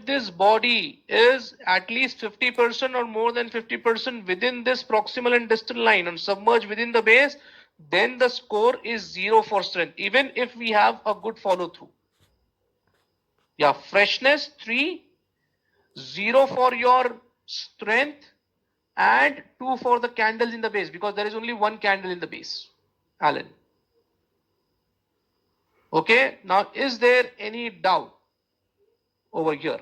this body is at least 50% or more than 50% within this proximal and distal line and submerged within the base, then the score is 0 for strength, even if we have a good follow through. Yeah, freshness 3, 0 for your strength, and 2 for the candles in the base, because there is only one candle in the base, Alan. Okay, now is there any doubt over here?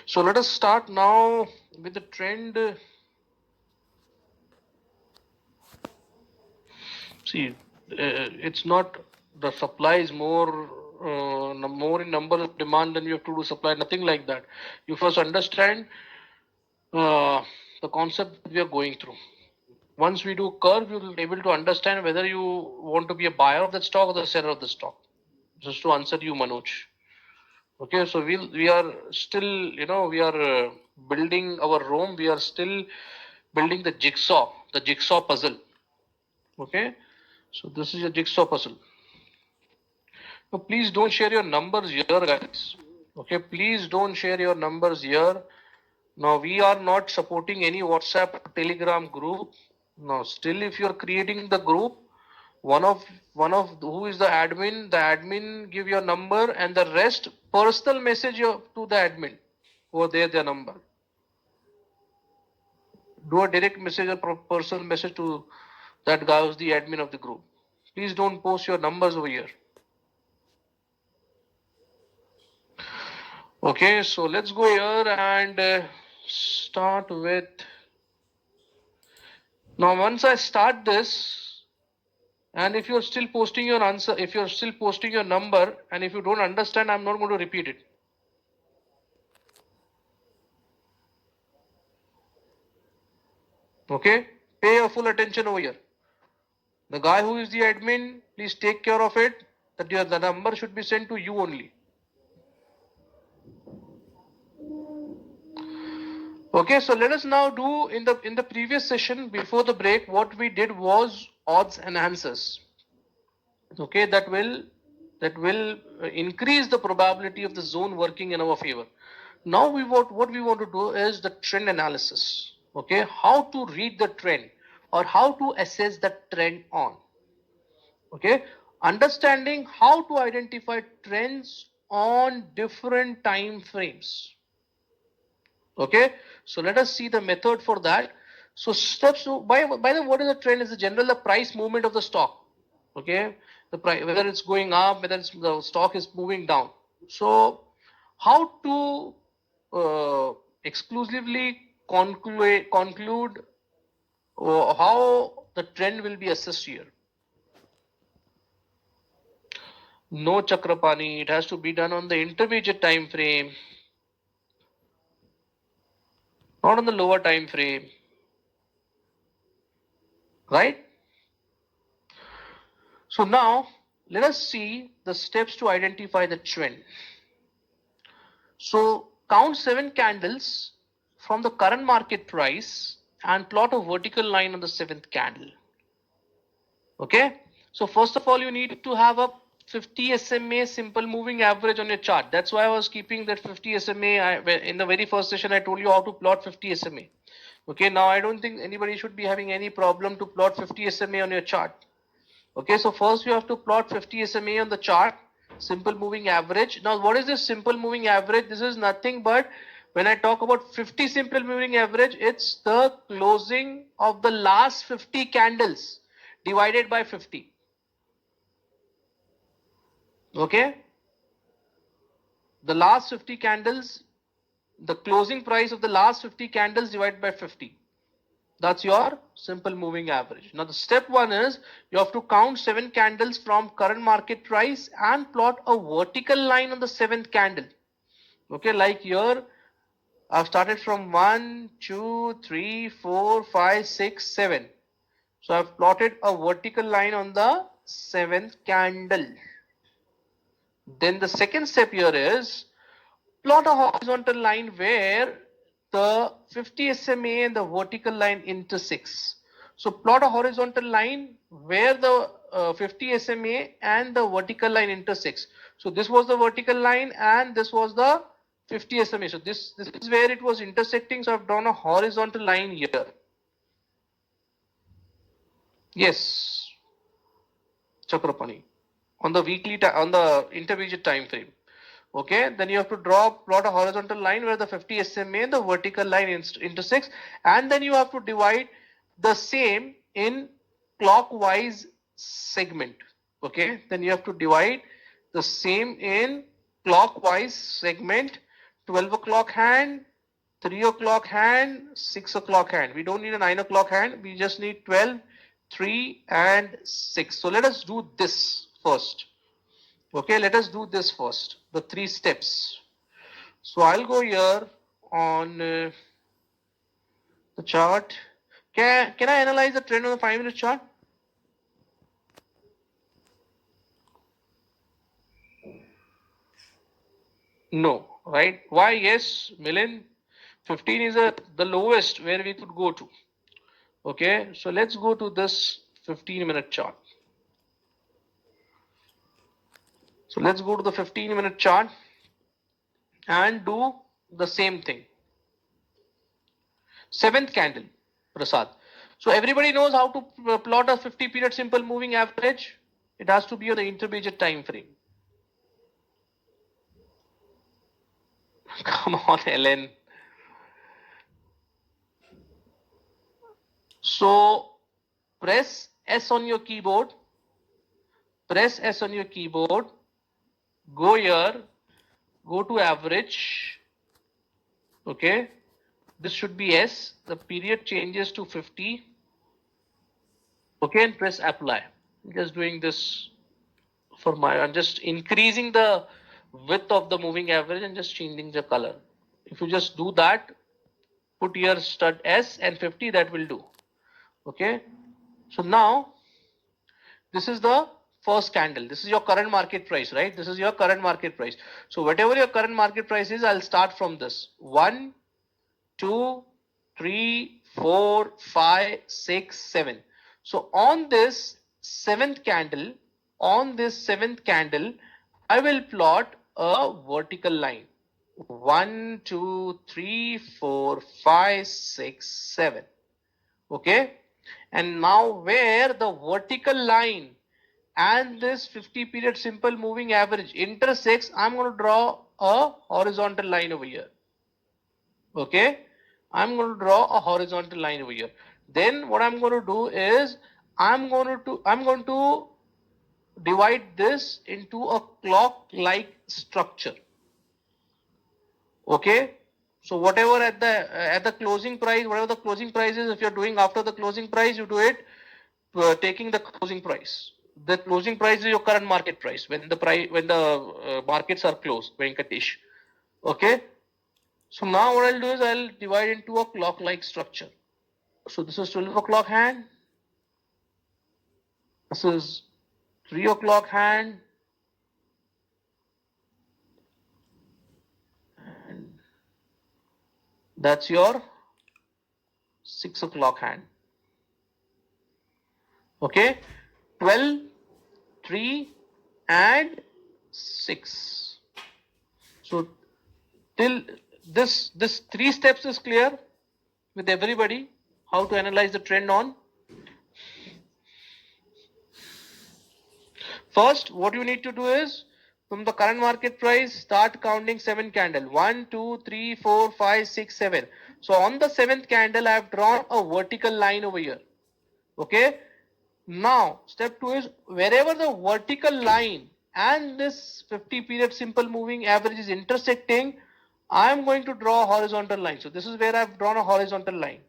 So let us start now with the trend. See, it's not the supply is more in number of demand than you have to do supply. Nothing like that. You first understand the concept we are going through. Once we do curve, you will be able to understand whether you want to be a buyer of that stock or the seller of the stock. Just to answer you, Manoj. Okay, so we are still, we are building our Rome. We are still building the jigsaw puzzle. Okay, so this is a jigsaw puzzle. Now, please don't share your numbers here, guys. Okay, please don't share your numbers here. Now, we are not supporting any WhatsApp, Telegram group. Now, still, if you are creating the group, one of who is the admin give your number, and the rest personal message to the admin over there, their number. Do a direct message or personal message to that guy who's the admin of the group. Please don't post your numbers over here. Okay, so let's go here and start with. Now, once I start this, and if you're still posting your answer, if you're still posting your number, and if you don't understand, I'm not going to repeat it. Okay, pay your full attention over here. The guy who is the admin, please take care of it, that the number should be sent to you only. Okay, so let us now do in the previous session before the break, what we did was odds and answers. Okay, that will increase the probability of the zone working in our favor. Now what we want to do is the trend analysis. Okay, how to read the trend or how to assess the trend on. Okay, understanding how to identify trends on different time frames. Okay, so let us see the method for that. So steps, by the way, what is the trend? Is the general the price movement of the stock. Okay, the price, whether it's going up, whether the stock is moving down. So how to exclusively conclude how the trend will be assessed here. No Chakrapani, it has to be done on the intermediate time frame, not on the lower time frame, right? So now let us see the steps to identify the trend. So count 7 candles from the current market price and plot a vertical line on the 7th candle. Okay, so first of all, you need to have a 50 SMA simple moving average on your chart. That's why I was keeping that 50 SMA. In the very first session, I told you how to plot 50 SMA. Okay, now I don't think anybody should be having any problem to plot 50 SMA on your chart. Okay, so first you have to plot 50 SMA on the chart, simple moving average. Now, what is this simple moving average? This is nothing but when I talk about 50 simple moving average, it's the closing of the last 50 candles divided by 50. Okay, the last 50 candles, the closing price of the last 50 candles divided by 50. That's your simple moving average. Now the step one is you have to count 7 candles from current market price and plot a vertical line on the 7th candle. Okay, like here I've started from 1, 2, 3, 4, 5, 6, 7. So I've plotted a vertical line on the 7th candle. Then the second step here is plot a horizontal line where the 50 SMA and the vertical line intersects. So plot a horizontal line where the 50 SMA and the vertical line intersects. So this was the vertical line and this was the 50 SMA. So this is where it was intersecting. So I've drawn a horizontal line here. Yes, Chakrapani. On the on the intermediate time frame. Okay, then you have to plot a horizontal line where the 50 SMA and the vertical line intersects, and then you have to divide the same in clockwise segment. Okay, then you have to divide the same in clockwise segment. 12 o'clock hand, 3 o'clock hand, 6 o'clock hand. We don't need a 9 o'clock hand, we just need 12, 3 and 6. So let us do this first. Okay, let us do this first, the 3 steps. So I'll go here on the chart. Can I analyze the trend on the 5-minute chart? No, right? Why? Yes, Milind, 15 is the lowest where we could go to. Okay, so let's go to this 15-minute chart. So let's go to the 15-minute chart and do the same thing. 7th candle, Prasad. So everybody knows how to plot a 50-period simple moving average. It has to be on the intermediate time frame. Come on, Ellen. So press S on your keyboard. Press S on your keyboard. Go here. Go to average. Okay. This should be S. The period changes to 50. Okay, and press apply. I'm just doing this for I'm just increasing the width of the moving average and just changing the color. If you just do that, put your stud S and 50, that will do. Okay. So now this is the first candle. This is your current market price, right? This is your current market price. So whatever your current market price is, I'll start from this. 1, 2, 3, 4, 5, 6, 7. So on this 7th candle, I will plot a vertical line. 1, 2, 3, 4, 5, 6, 7. Okay. And now where the vertical line and this 50-period simple moving average intersects, I'm going to draw a horizontal line over here. Okay. I'm going to draw a horizontal line over here. Then what I'm going to do is I'm going to divide this into a clock-like structure. Okay. So whatever at the closing price, whatever the closing price is, if you're doing after the closing price, you do it taking the closing price. The closing price is your current market price when the markets are closed, Venkatesh. Okay. So now what I'll do is I'll divide into a clock-like structure. So this is 12 o'clock hand. This is 3 o'clock hand. And that's your 6 o'clock hand. Okay. 12, 3 and 6. So till this 3 steps is clear with everybody, how to analyze the trend on. First, what you need to do is from the current market price, start counting 7 candle. 1, 2, 3, 4, 5, 6, 7. So on the 7th candle, I have drawn a vertical line over here. Okay. Now, step 2 is wherever the vertical line and this 50-period simple moving average is intersecting, I am going to draw a horizontal line. So this is where I have drawn a horizontal line.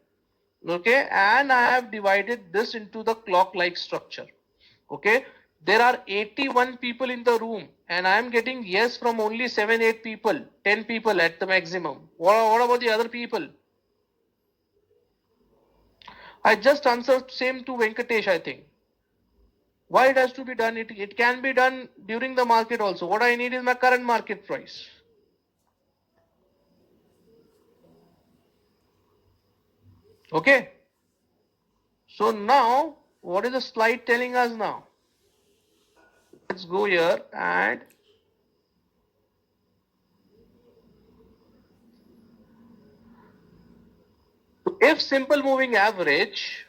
Okay, and I have divided this into the clock-like structure. Okay, there are 81 people in the room, and I am getting yes from only 7-8 people, 10 people at the maximum. What about the other people? I just answered same to Venkatesh, I think. Why it has to be done? It can be done during the market also. What I need is my current market price. Okay. So now, what is the slide telling us now? Let's go here and if simple moving average,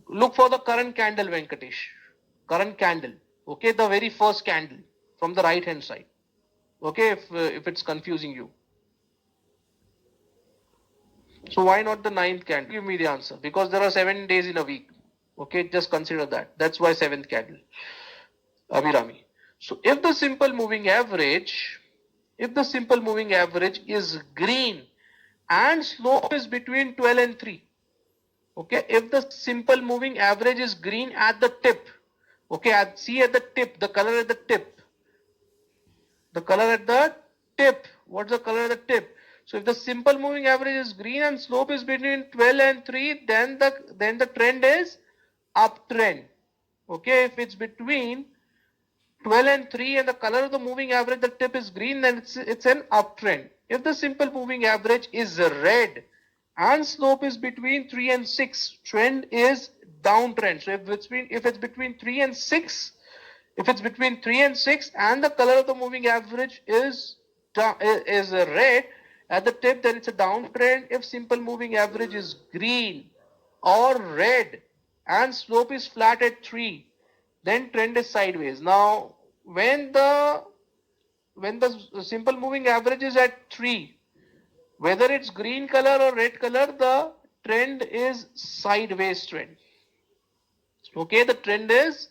look for the current candle, Venkatesh. Current candle. Okay, the very first candle from the right hand side. Okay, if it's confusing you. So why not the ninth candle? Give me the answer. Because there are 7 days in a week. Okay, just consider that. That's why seventh candle. Abhirami. So if the simple moving average is green and slope is between 12 and 3. Okay, if the simple moving average is green at the tip, okay, see at the tip, the color at the tip, what's the color at the tip? So if the simple moving average is green and slope is between 12 and 3, then the trend is uptrend. Okay, if it's between 12 and 3 and the color of the moving average, the tip is green, then it's an uptrend. If the simple moving average is red and slope is between 3 and 6, trend is downtrend. So if it's between 3 and 6, and the color of the moving average is red at the tip, then it's a downtrend. If simple moving average is green or red and slope is flat at 3, then trend is sideways. Now when the simple moving average is at 3, whether it's green color or red color, the trend is sideways trend. Okay, the trend is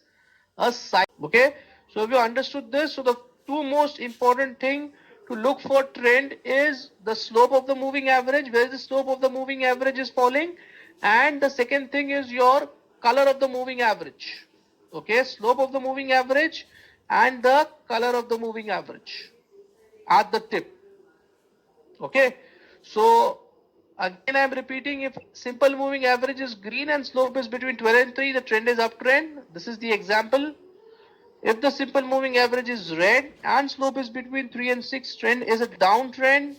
a side. Okay, so if you understood this, so the two most important thing to look for trend is the slope of the moving average, where the slope of the moving average is falling, and the second thing is your color of the moving average. Okay, slope of the moving average and the color of the moving average at the tip. Okay, so again I am repeating, if simple moving average is green and slope is between 12 and 3, the trend is uptrend. This is the example. If the simple moving average is red and slope is between 3 and 6, trend is a downtrend.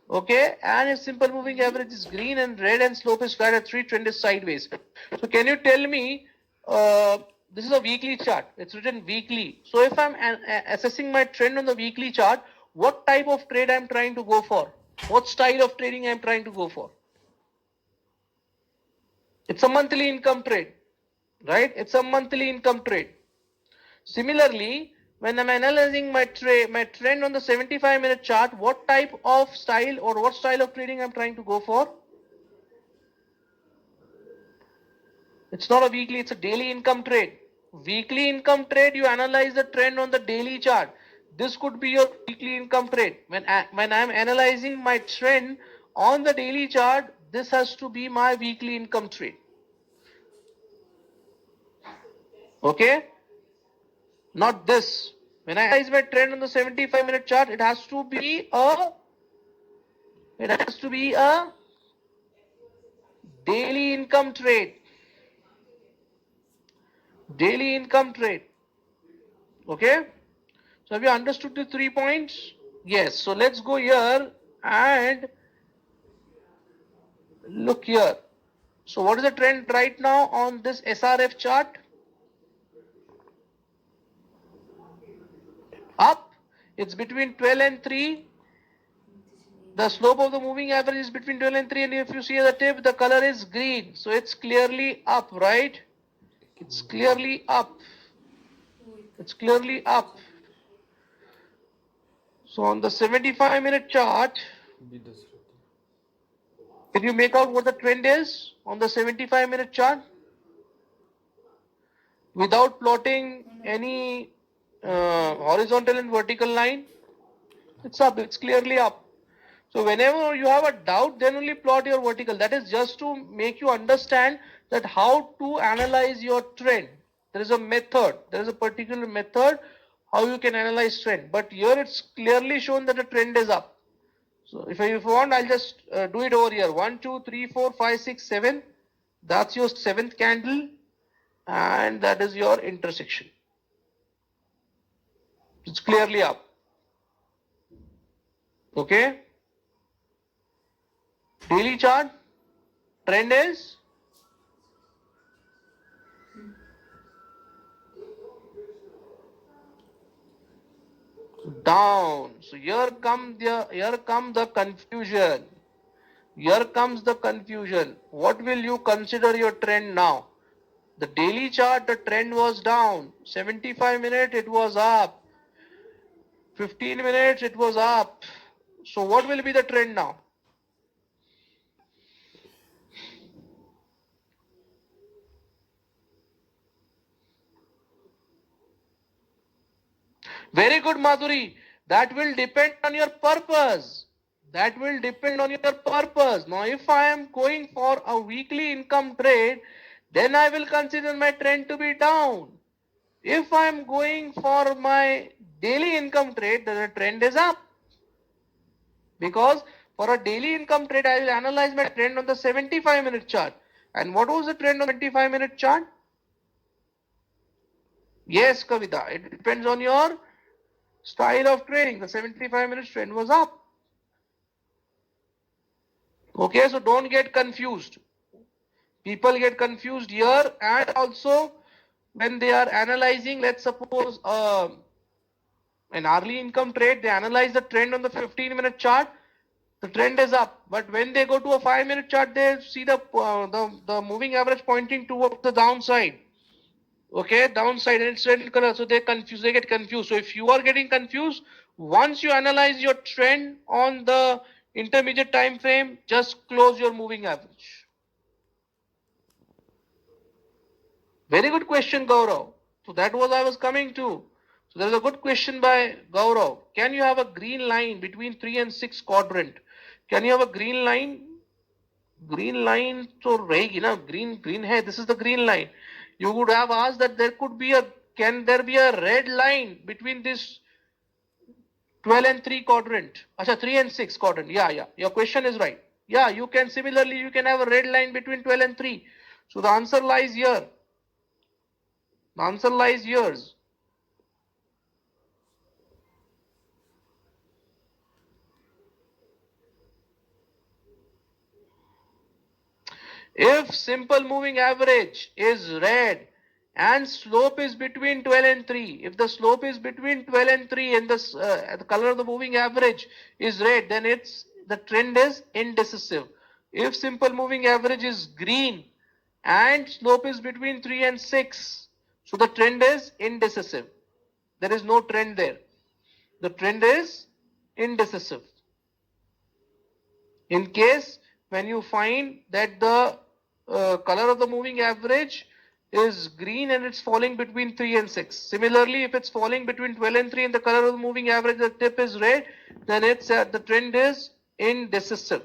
Okay, and if simple moving average is green and red and slope is flat at 3, trend is sideways. So can you tell me, this is a weekly chart, it's written weekly. So if I'm assessing my trend on the weekly chart, what type of trade I'm trying to go for? What style of trading I'm trying to go for? It's a monthly income trade, right? It's a monthly income trade. Similarly, when I'm analyzing my trend on the 75-minute chart, what type of style or what style of trading I'm trying to go for? It's not a weekly, it's a daily income trade. Weekly income trade, you analyze the trend on the daily chart. This could be your weekly income trade. When I'm analyzing my trend on the daily chart, this has to be my weekly income trade. Okay? Not this. When I analyze my trend on the 75-minute chart, it has to be a daily income trade. Daily income trade. Okay? So have you understood the 3 points? Yes. So let's go here and look here. So what is the trend right now on this SRF chart? Up. It's between 12 and 3. The slope of the moving average is between 12 and 3, and if you see the tip, the color is green. So it's clearly up, right? It's clearly up. It's clearly up. So on the 75-minute chart, can you make out what the trend is on the 75-minute chart? Without plotting any horizontal and vertical line, it's up. It's clearly up. So whenever you have a doubt, then only plot your vertical. That is just to make you understand that how to analyze your trend. There is a method. There is a particular method how you can analyze trend. But here it's clearly shown that the trend is up. So if you want, I'll just do it over here. 1, 2, 3, 4, 5, 6, 7. That's your 7th candle. And that is your intersection. It's clearly up. Okay. Daily chart. Trend is down. So here come the confusion. Here comes the confusion. What will you consider your trend now? The daily chart, the trend was down. 75 minutes, it was up. 15 minutes, it was up. So what will be the trend now? Very good, Madhuri. That will depend on your purpose. That will depend on your purpose. Now, if I am going for a weekly income trade, then I will consider my trend to be down. If I am going for my daily income trade, then the trend is up. Because for a daily income trade, I will analyze my trend on the 75-minute chart. And what was the trend on the 75-minute chart? Yes, Kavita, it depends on your style of trading. The 75-minute trend was up. Okay, so don't get confused. People get confused here, and also when they are analyzing, let's suppose an hourly income trade, they analyze the trend on the 15-minute chart. The trend is up, but when they go to a 5-minute chart, they see the moving average pointing towards the downside. Okay, downside, and it's red color, so they get confused. So if you are getting confused, once you analyze your trend on the intermediate time frame, just close your moving average. Very good question, Gaurav. So that was I was coming to. So there is a good question by Gaurav. Can you have a green line between 3 and 6 quadrant? Can you have a green line? Green line so रहेगी ना, green है, this is the green line. You would have asked that can there be a red line between this 12 and 3 quadrant? Acha, 3 and 6 quadrant. Yeah. Your question is right. Yeah, you can similarly, you can have a red line between 12 and 3. So the answer lies here. The answer lies here. If simple moving average is red and slope is between 12 and 3, if the slope is between 12 and 3 and the color of the moving average is red, then the trend is indecisive. If simple moving average is green and slope is between 3 and 6, so the trend is indecisive. There is no trend there. The trend is indecisive. In case when you find that the color of the moving average is green and it's falling between 3 and 6. Similarly, if it's falling between 12 and 3 and the color of the moving average, the tip is red, then it's the trend is indecisive.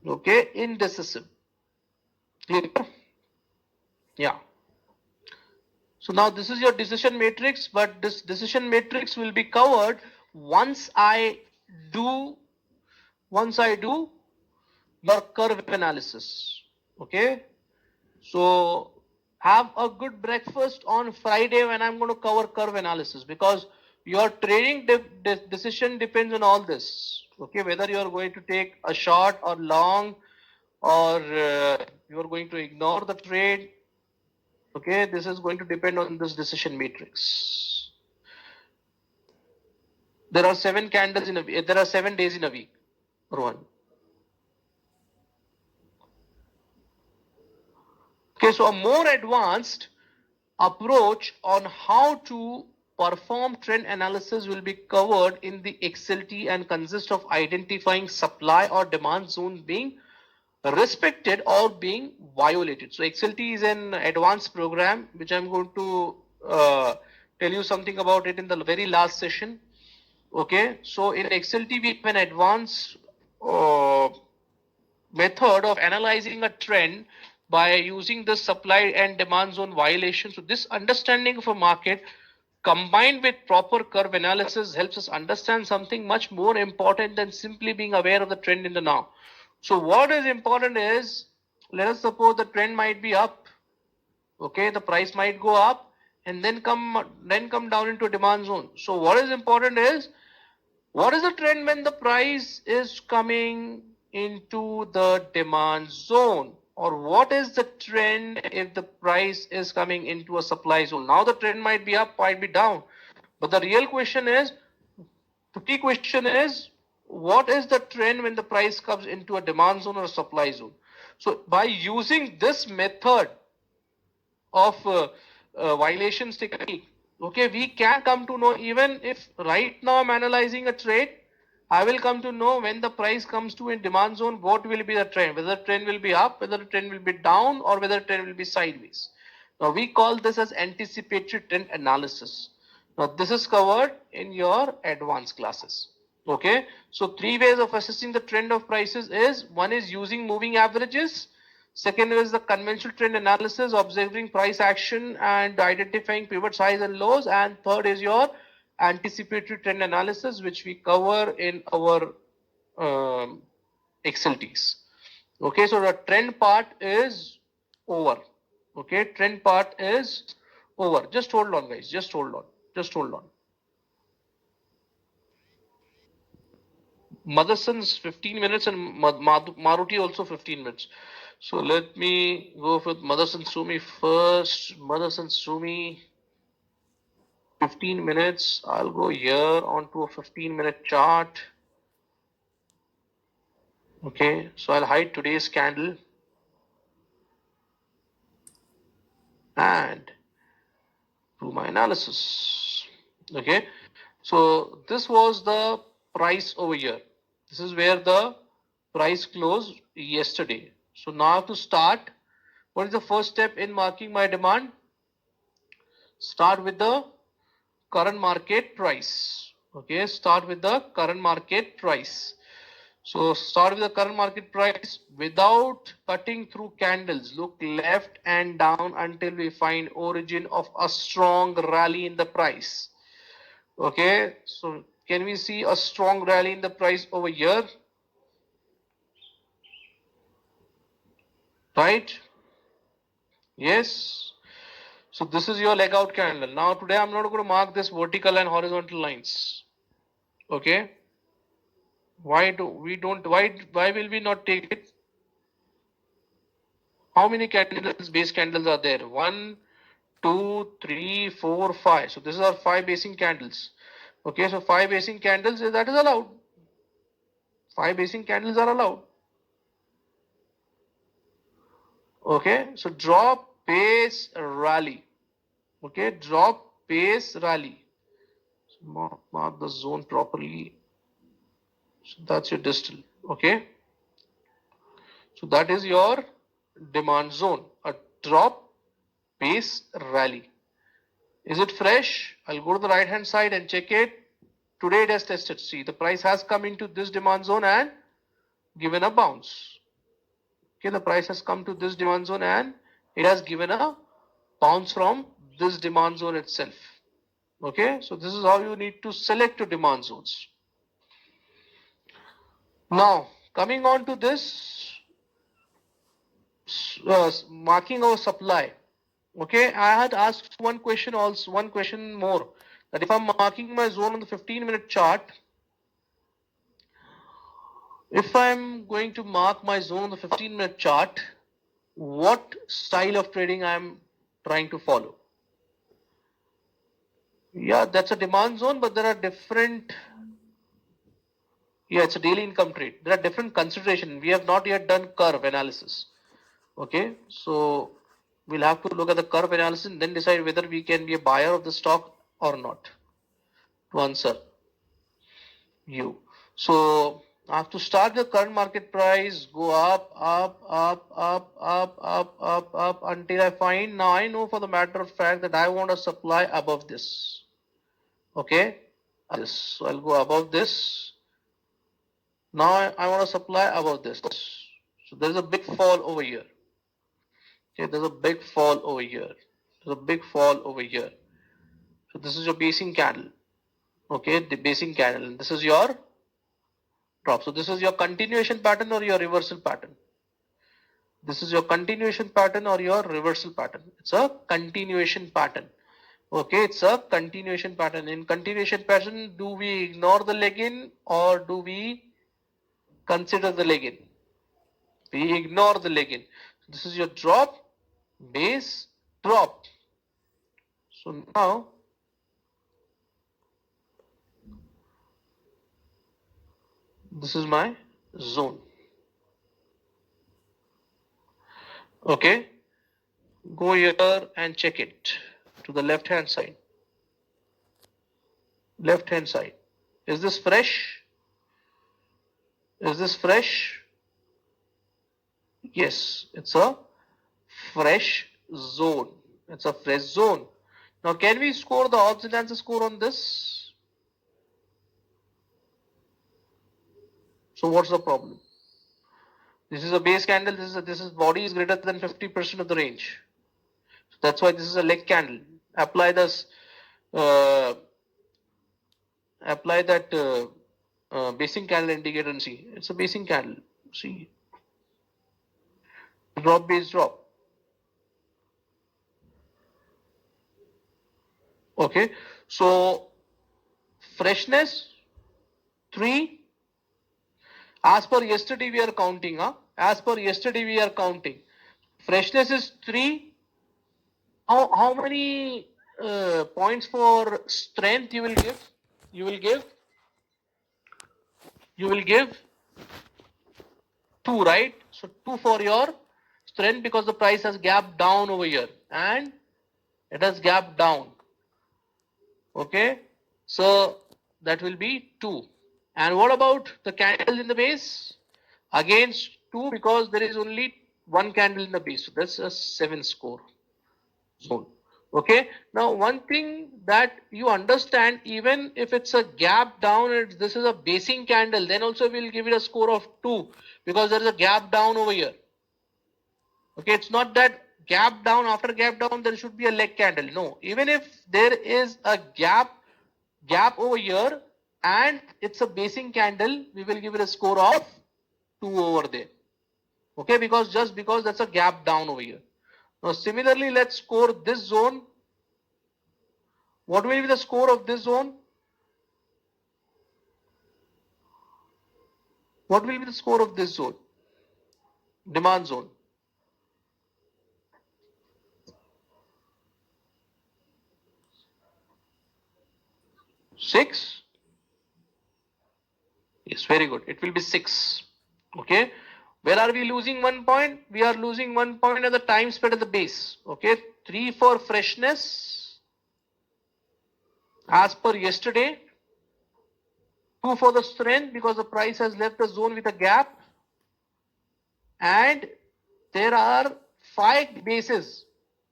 Okay, indecisive. Clear? Yeah. So now this is your decision matrix, but this decision matrix will be covered once I do your curve analysis. Okay, so have a good breakfast on Friday when I'm going to cover curve analysis, because your trading decision depends on all this. Okay, whether you are going to take a short or long, or you are going to ignore the trade. Okay, this is going to depend on this decision matrix. There are 7 candles in a week. There are 7 days in a week. Rohan. Okay, so a more advanced approach on how to perform trend analysis will be covered in the XLT and consists of identifying supply or demand zone being respected or being violated. So XLT is an advanced program which I'm going to tell you something about it in the very last session. Okay, so in XLT we have an advanced method of analyzing a trend by using the supply and demand zone violation. So this understanding of a market combined with proper curve analysis helps us understand something much more important than simply being aware of the trend in the now. So what is important is, let us suppose the trend might be up. Okay, the price might go up and then come down into a demand zone. So what is important is, what is the trend when the price is coming into the demand zone? Or what is the trend if the price is coming into a supply zone? Now the trend might be up, might be down. But the real question is, the key question is, what is the trend when the price comes into a demand zone or a supply zone? So by using this method of violations technique, okay, we can come to know, even if right now I'm analyzing a trade, I will come to know when the price comes to a demand zone, what will be the trend, whether the trend will be up, whether the trend will be down, or whether the trend will be sideways. Now we call this as anticipatory trend analysis. Now this is covered in your advanced classes. Okay, so three ways of assessing the trend of prices is, one is using moving averages, second is the conventional trend analysis, observing price action and identifying pivot highs and lows, and third is your anticipatory trend analysis, which we cover in our XLTs. Okay, so the trend part is over. Okay, trend part is over. Just hold on, guys. Just hold on. Just hold on. Motherson's 15 minutes and Maruti also 15 minutes. So let me go with Motherson Sumi first. Motherson Sumi 15 minutes. I'll go here onto a 15-minute chart. Okay, so I'll hide today's candle and do my analysis. Okay, so this was the price over here. This is where the price closed yesterday. So now to start, what is the first step in marking my demand? Start with the current market price. Okay, start with the current market price. So start with the current market price without cutting through candles. Look left and down until we find origin of a strong rally in the price. Okay, so can we see a strong rally in the price over here? Right? Yes. So this is your leg out candle. Now today I'm not going to mark this vertical and horizontal lines. Okay. Why will we not take it? How many candles, base candles are there? 1, 2, 3, 4, 5. So these are 5 basing candles. Okay, so 5 basing candles, that is allowed. 5 basing candles are allowed. Okay, so drop, base, rally. Okay, drop, base, rally. So mark the zone properly. So that's your distal. Okay, so that is your demand zone. A drop, base, rally. Is it fresh? I'll go to the right hand side and check it. Today it has tested. See, the price has come into this demand zone and given a bounce. Okay, the price has come to this demand zone and it has given a bounce from this demand zone itself. Okay, so this is how you need to select your demand zones. Now, coming on to this, marking our supply. Okay, I had asked one question also, one question more, that if I'm marking my zone on the 15-minute chart, if I'm going to mark my zone on the 15-minute chart, what style of trading I'm trying to follow? Yeah, that's a demand zone, but there are different. Yeah, it's a daily income trade. There are different considerations. We have not yet done curve analysis. Okay, so we'll have to look at the curve analysis and then decide whether we can be a buyer of the stock or not. To answer you. So I have to start the current market price, go up, up until I find, now I know for the matter of fact that I want a supply above this. Okay. this. So I'll go above this. Now I want to supply above this. So there's a big fall over here. Okay, there's a big fall over here. There's a big fall over here. So this is your basing candle. Okay, the basing candle. And this is your drop. So this is your continuation pattern or your reversal pattern. This is your continuation pattern or your reversal pattern. It's a continuation pattern. Okay, it's a continuation pattern. In continuation pattern, do we ignore the leg in or do we consider the leg in? We ignore the leg in. This is your drop, base, drop. So now this is my zone. Okay, go here and check it to the left hand side. Left hand side. Is this fresh? Is this fresh? Yes, it's a fresh zone. It's a fresh zone. Now, can we score the odds and ends score on this? So, what's the problem? This is a base candle. This is body is greater than 50% of the range. So that's why this is a leg candle. Apply this. Apply that basing candle indicator and see. It's a basing candle. See. Drop, base, drop. Okay. So freshness 3. As per yesterday we are counting. As per yesterday we are counting. Freshness is 3. How many points for strength you will give? You will give 2, right? So 2 for your strength because the price has gapped down over here and it has gapped down. Okay, so that will be 2. And what about the candle in the base? Again 2 because there is only one candle in the base. So that's a 7 score zone. Okay, now one thing that you understand, even if it's a gap down, this is a basing candle, then also we'll give it a score of 2 because there is a gap down over here. Okay, it's not that gap down, after gap down there should be a leg candle. No, even if there is a gap over here and it's a basing candle, we will give it a score of 2 over there. Okay, because just because that's a gap down over here. Now similarly, let's score this zone. What will be the score of this zone? What will be the score of this zone? Demand zone. 6. Yes, very good. It will be 6. Okay. Where are we losing 1 point? We are losing 1 point at the time spread at the base. Okay. 3 for freshness as per yesterday. 2 for the strength because the price has left the zone with a gap. And there are 5 bases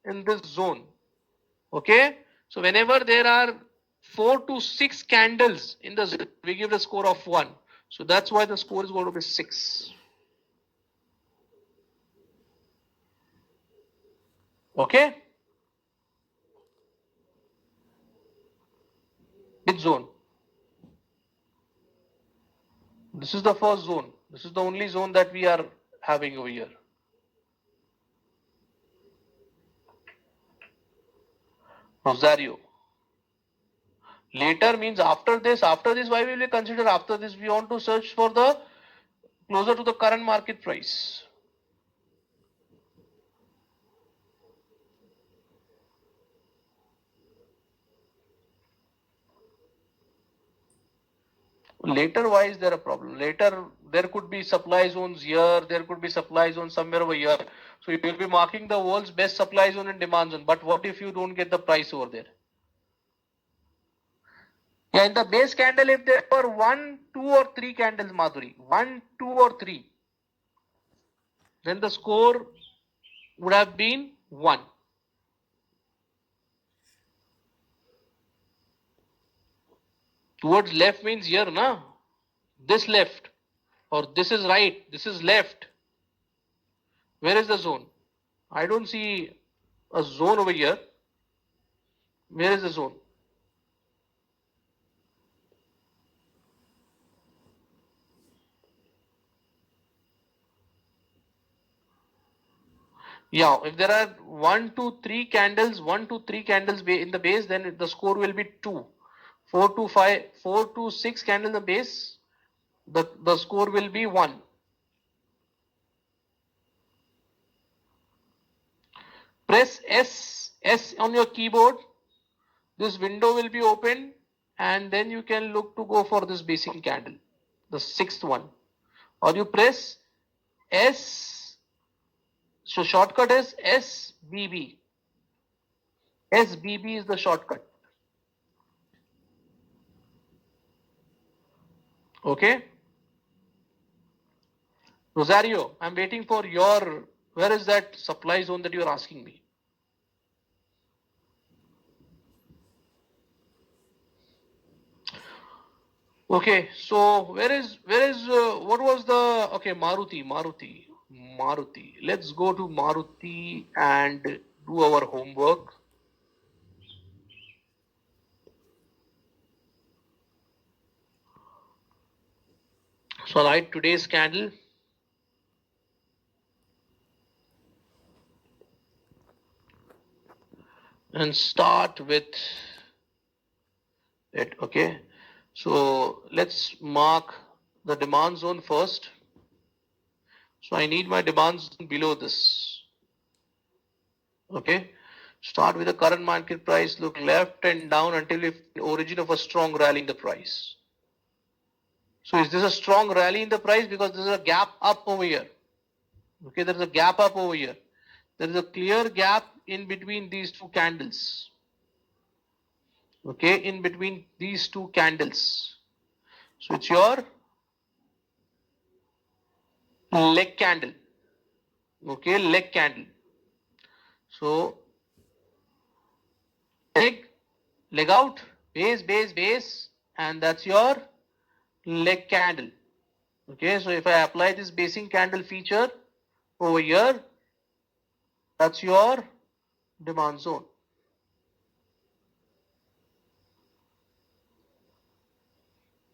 in this zone. Okay. So whenever there are 4 to 6 candles in the zone, we give the score of 1. So that's why the score is going to be 6. Okay. Which zone? This is the first zone. This is the only zone that we are having over here. Rosario. Later means after this. After this, why will we consider after this? We want to search for the closer to the current market price. Later, why is there a problem? Later, there could be supply zones here, there could be supply zones somewhere over here. So you will be marking the world's best supply zone and demand zone. But what if you don't get the price over there? Yeah, in the base candle, if there were 1, 2 or 3 candles, Madhuri, 1, 2 or 3, then the score would have been 1. Towards left means here, na? This left. Or this is right. This is left. Where is the zone? I don't see a zone over here. Where is the zone? Yeah, if there are 1, 2, 3 candles, 1, 2, 3 candles in the base, then the score will be 2. 4 to 5, 4 to 6 candles in the base, the score will be 1. Press S on your keyboard. This window will be open and then you can look to go for this basic candle, the 6th one. Or you press S, so shortcut is SBB. SBB is the shortcut. Okay. Rosario, I'm waiting for your, where is that supply zone that you're asking me? Okay, so what was the, okay, Maruti. Let's go to Maruti and do our homework. So write today's candle. And start with it, okay? So let's mark the demand zone first. So I need my demand zone below this, okay? Start with the current market price, look left and down until the origin of a strong rally in the price. So is this a strong rally in the price? Because there is a gap up over here. Okay, there is a gap up over here. There is a clear gap in between these two candles. Okay, in between these two candles. So it's your leg candle. Okay, leg candle. So leg out, base, and that's your leg candle. Okay, so if I apply this basing candle feature over here, that's your demand zone.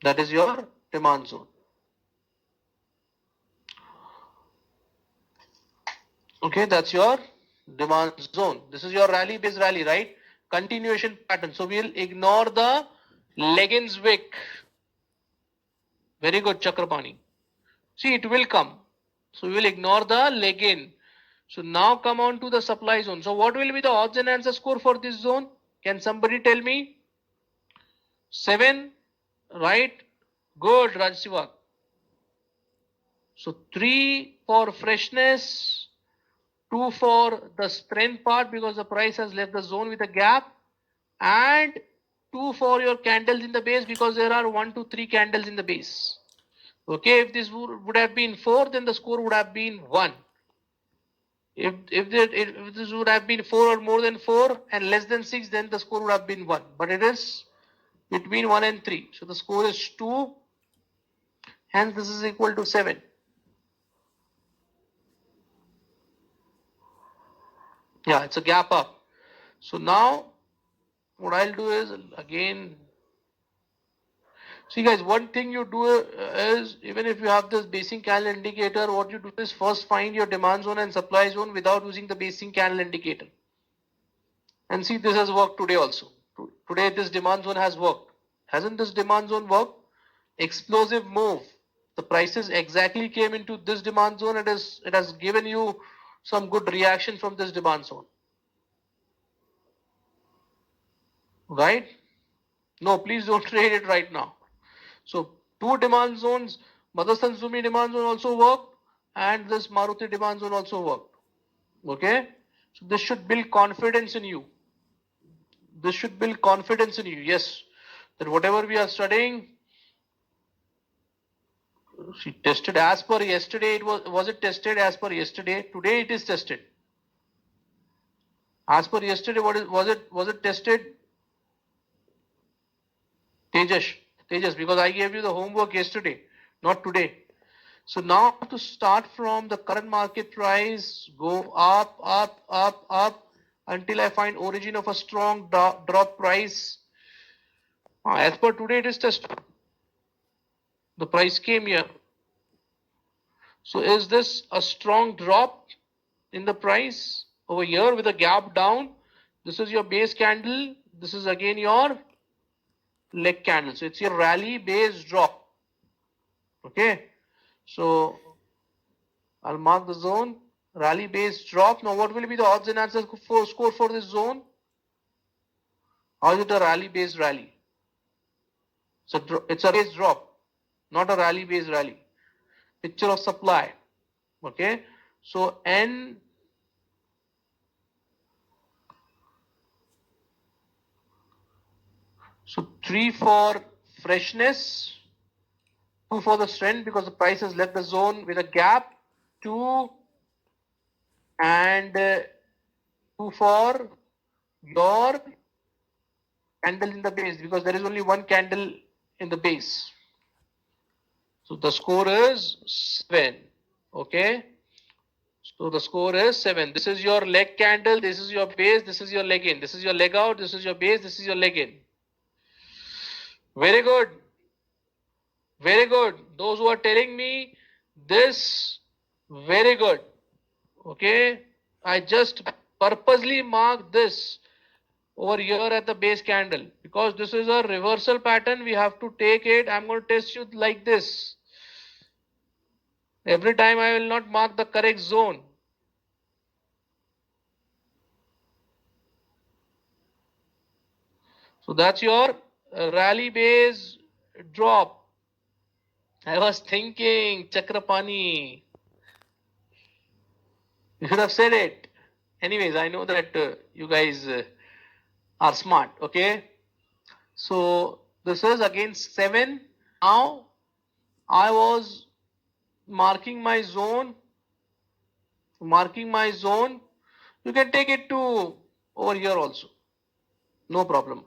That is your demand zone. Okay, that's your demand zone. This is your rally based rally, right? Continuation pattern. So we'll ignore the leggings wick. Very good, Chakrapani. See, it will come. So we will ignore the leg in. So now come on to the supply zone. So what will be the odds and ends score for this zone? Can somebody tell me? 7, right? Good, Rajsiva. So 3 for freshness, 2 for the strength part because the price has left the zone with a gap, and 2 for your candles in the base because there are 1 to 3 candles in the base. Okay, if this would have been 4, then the score would have been 1. If this would have been 4 or more than 4 and less than 6, then the score would have been 1. But it is between 1 and 3. So the score is 2. Hence this is equal to 7. Yeah, it's a gap up. So now what I'll do is again, see guys, one thing you do is, even if you have this basing candle indicator, what you do is first find your demand zone and supply zone without using the basing candle indicator. And see, this has worked today also. Today this demand zone has worked. Hasn't this demand zone worked? Explosive move. The prices exactly came into this demand zone. It has given you some good reaction from this demand zone. Right? No, please don't trade it right now. So 2 demand zones, Motherson Sumi demand zone also worked, and this Maruti demand zone also worked. Okay? So this should build confidence in you. This should build confidence in you. Yes. That whatever we are studying, she tested as per yesterday. It was it tested as per yesterday? Today it is tested. As per yesterday, was it tested? Tejas Tejas, because I gave you the homework yesterday, not today. So now to start from the current market price, go up, up, up, up until I find origin of a strong drop price. As per today, it is just the price came here. So is this a strong drop in the price over here with a gap down? This is your base candle. This is again your leg candle. So it's your rally base drop. Okay. So I'll mark the zone. Rally base drop. Now what will be the odds and answers for score for this zone? How is it a rally based rally? So it's a base drop, not a rally based rally. Picture of supply. Okay. So N, so 3 for freshness, 2 for the strength because the price has left the zone with a gap, 2 and 2 for your candle in the base because there is only one candle in the base. So the score is 7. Okay. So the score is 7. This is your leg candle. This is your base. This is your leg in. This is your leg out. This is your base. This is your leg in. Very good. Very good. Those who are telling me this, very good. Okay. I just purposely marked this over here at the base candle because this is a reversal pattern. We have to take it. I'm going to test you like this. Every time I will not mark the correct zone. So that's your rally base drop. I was thinking, Chakrapani. You should have said it. Anyways, I know that you guys are smart. Okay. So this is again 7. Now I was marking my zone. Marking my zone. You can take it to over here also. No problem.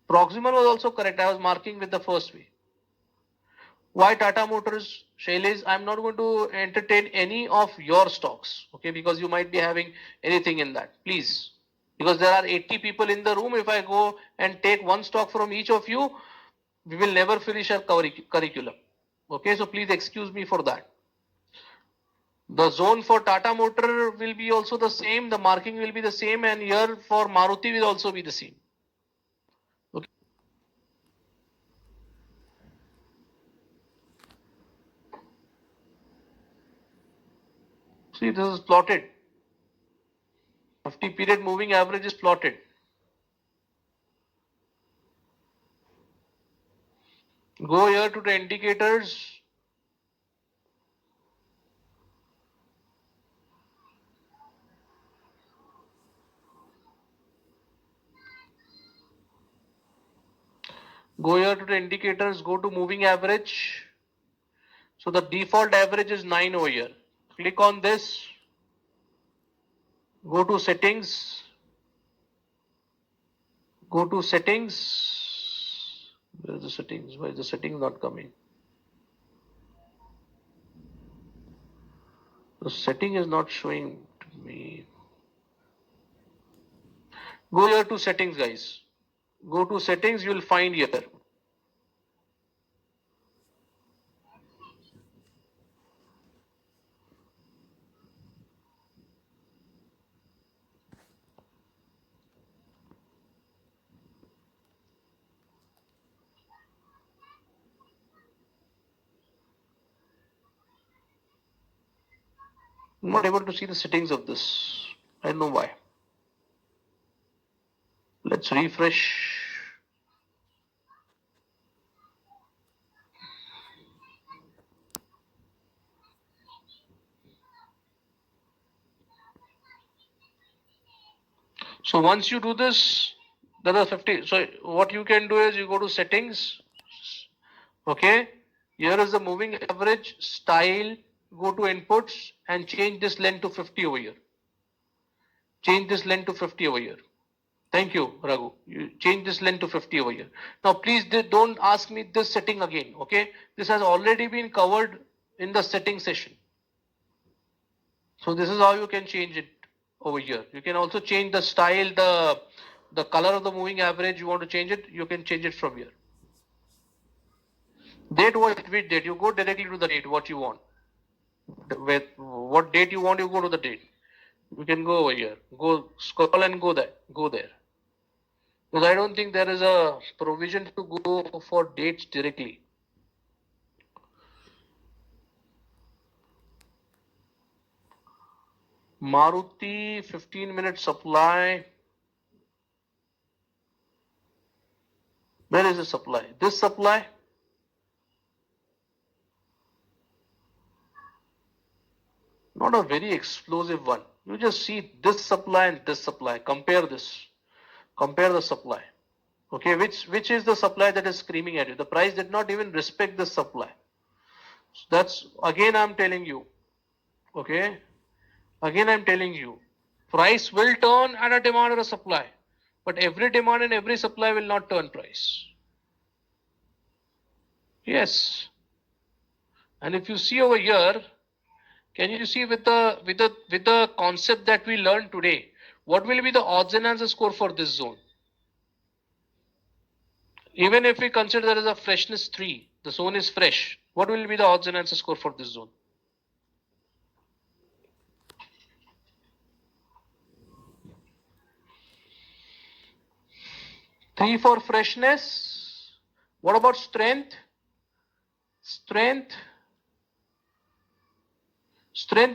Proximal was also correct. I was marking with the first way. Why Tata Motors, Shailesh? I'm not going to entertain any of your stocks, okay? Because you might be having anything in that. Please. Because there are 80 people in the room. If I go and take one stock from each of you, we will never finish our curriculum. Okay, so please excuse me for that. The zone for Tata Motor will be also the same. The marking will be the same. And here for Maruti will also be the same. Okay. See, this is plotted. 50 period moving average is plotted. Go here to the indicators. Go here to the indicators, go to moving average. So the default average is 9 over here. Click on this. Go to settings. Go to settings. Where is the settings? Why is the settings not coming? The setting is not showing to me. Go here to settings, guys. Go to settings, you will find here. I'm not able to see the settings of this. I don't know why. Let's refresh. So once you do this, there are 50. So what you can do is you go to settings. Okay. Here is the moving average style. Go to inputs and change this length to 50 over here. Change this length to 50 over here. Thank you, Raghu. You change this length to 50 over here. Now, please don't ask me this setting again, okay? This has already been covered in the setting session. So this is how you can change it over here. You can also change the style, the color of the moving average. You want to change it, you can change it from here. Date, which date? You go directly to the date, what you want. With what date you want, you go to the date. You can go over here. Go scroll and go there. Go there. Because I don't think there is a provision to go for dates directly. Maruti 15-minute supply. Where is the supply? This supply. Not a very explosive one. You just see this supply and this supply. Compare this. Compare the supply. Okay, which is the supply that is screaming at you? The price did not even respect the supply. So that's again I'm telling you. Okay, again I'm telling you. Price will turn at a demand or a supply, but every demand and every supply will not turn price. Yes, and if you see over here, can you see with the concept that we learned today, what will be the odds and ends score for this zone? Even if we consider there is a freshness 3, the zone is fresh. What will be the odds and ends score for this zone? 3 for freshness. What about strength? Strength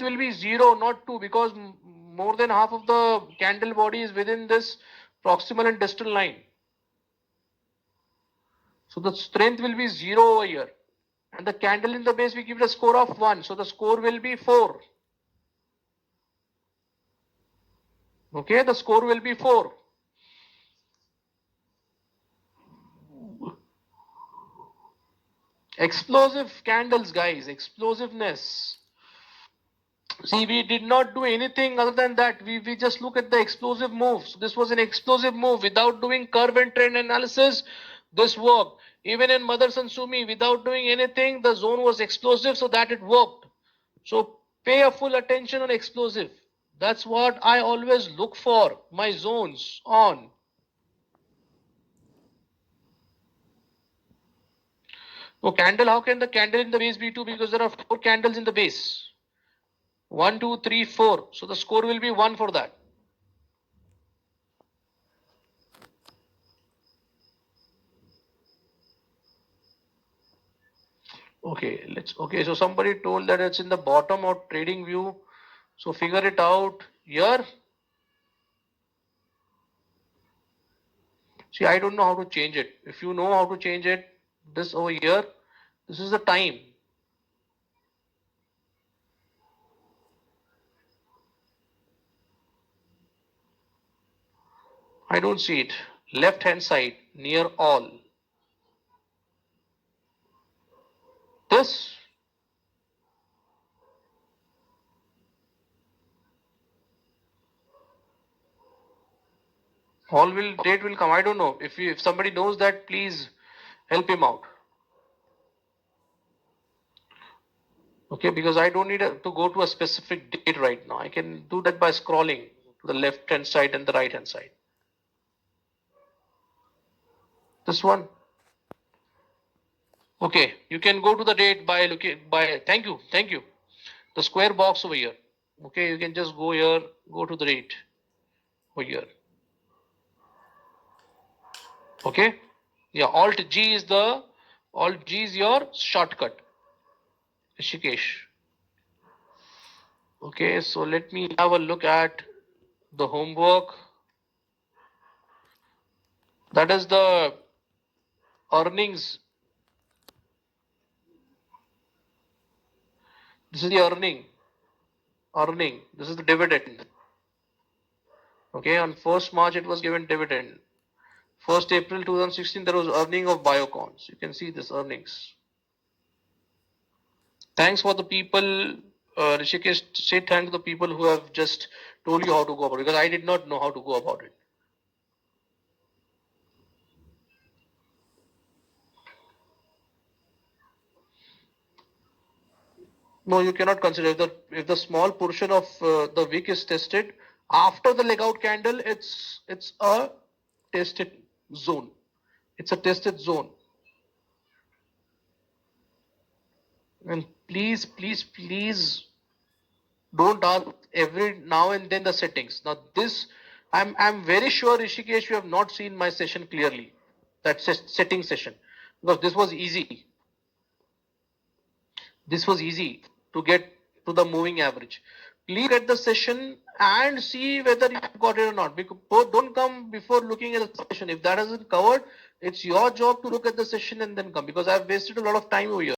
will be 0, not 2, because more than half of the candle body is within this proximal and distal line. So the strength will be 0 over here. And the candle in the base, we give it a score of 1. So the score will be 4. Okay, the score will be 4. Explosive candles, guys. Explosiveness. See, we did not do anything other than that. We just look at the explosive move. So this was an explosive move. Without doing curve and trend analysis, this worked. Even in Motherson Sumi, without doing anything, the zone was explosive, so that it worked. So pay a full attention on explosive. That's what I always look for my zones on. So candle, how can the candle in the base be 2? Because there are 4 candles in the base. 1, 2, 3, 4. So the score will be 1 for that. Okay, so somebody told that it's in the bottom of trading view. So figure it out here. See, I don't know how to change it. If you know how to change it, this over here, this is the time. I don't see it. Left hand side, near all. This. Date will come. I don't know. If somebody knows that, please help him out. Okay, because I don't need to go to a specific date right now. I can do that by scrolling to the left hand side and the right hand side. This one. Okay, you can go to the date by looking by. Thank you. The square box over here. Okay, you can just go here, go to the date over here. Okay, yeah. Alt G is your shortcut. Rishikesh. Okay, so let me have a look at the homework. That is the earnings. This is the earning. This is the dividend. Okay, on 1st March it was given dividend. 1st April 2016 there was earning of Biocons. You can see this earnings. Thanks for the people, Rishikesh, say thanks to the people who have just told you how to go about it, because I did not know how to go about it. No, you cannot consider if the small portion of the wick is tested after the leg out candle. It's a tested zone. It's a tested zone. And please don't ask every now and then the settings. Now this, I'm very sure Rishikesh, you have not seen my session clearly. That setting session, because this was easy. This was easy to get to the moving average. Please get the session and see whether you got it or not. Because don't come before looking at the session. If that hasn't covered, it's your job to look at the session and then come, because I've wasted a lot of time over here.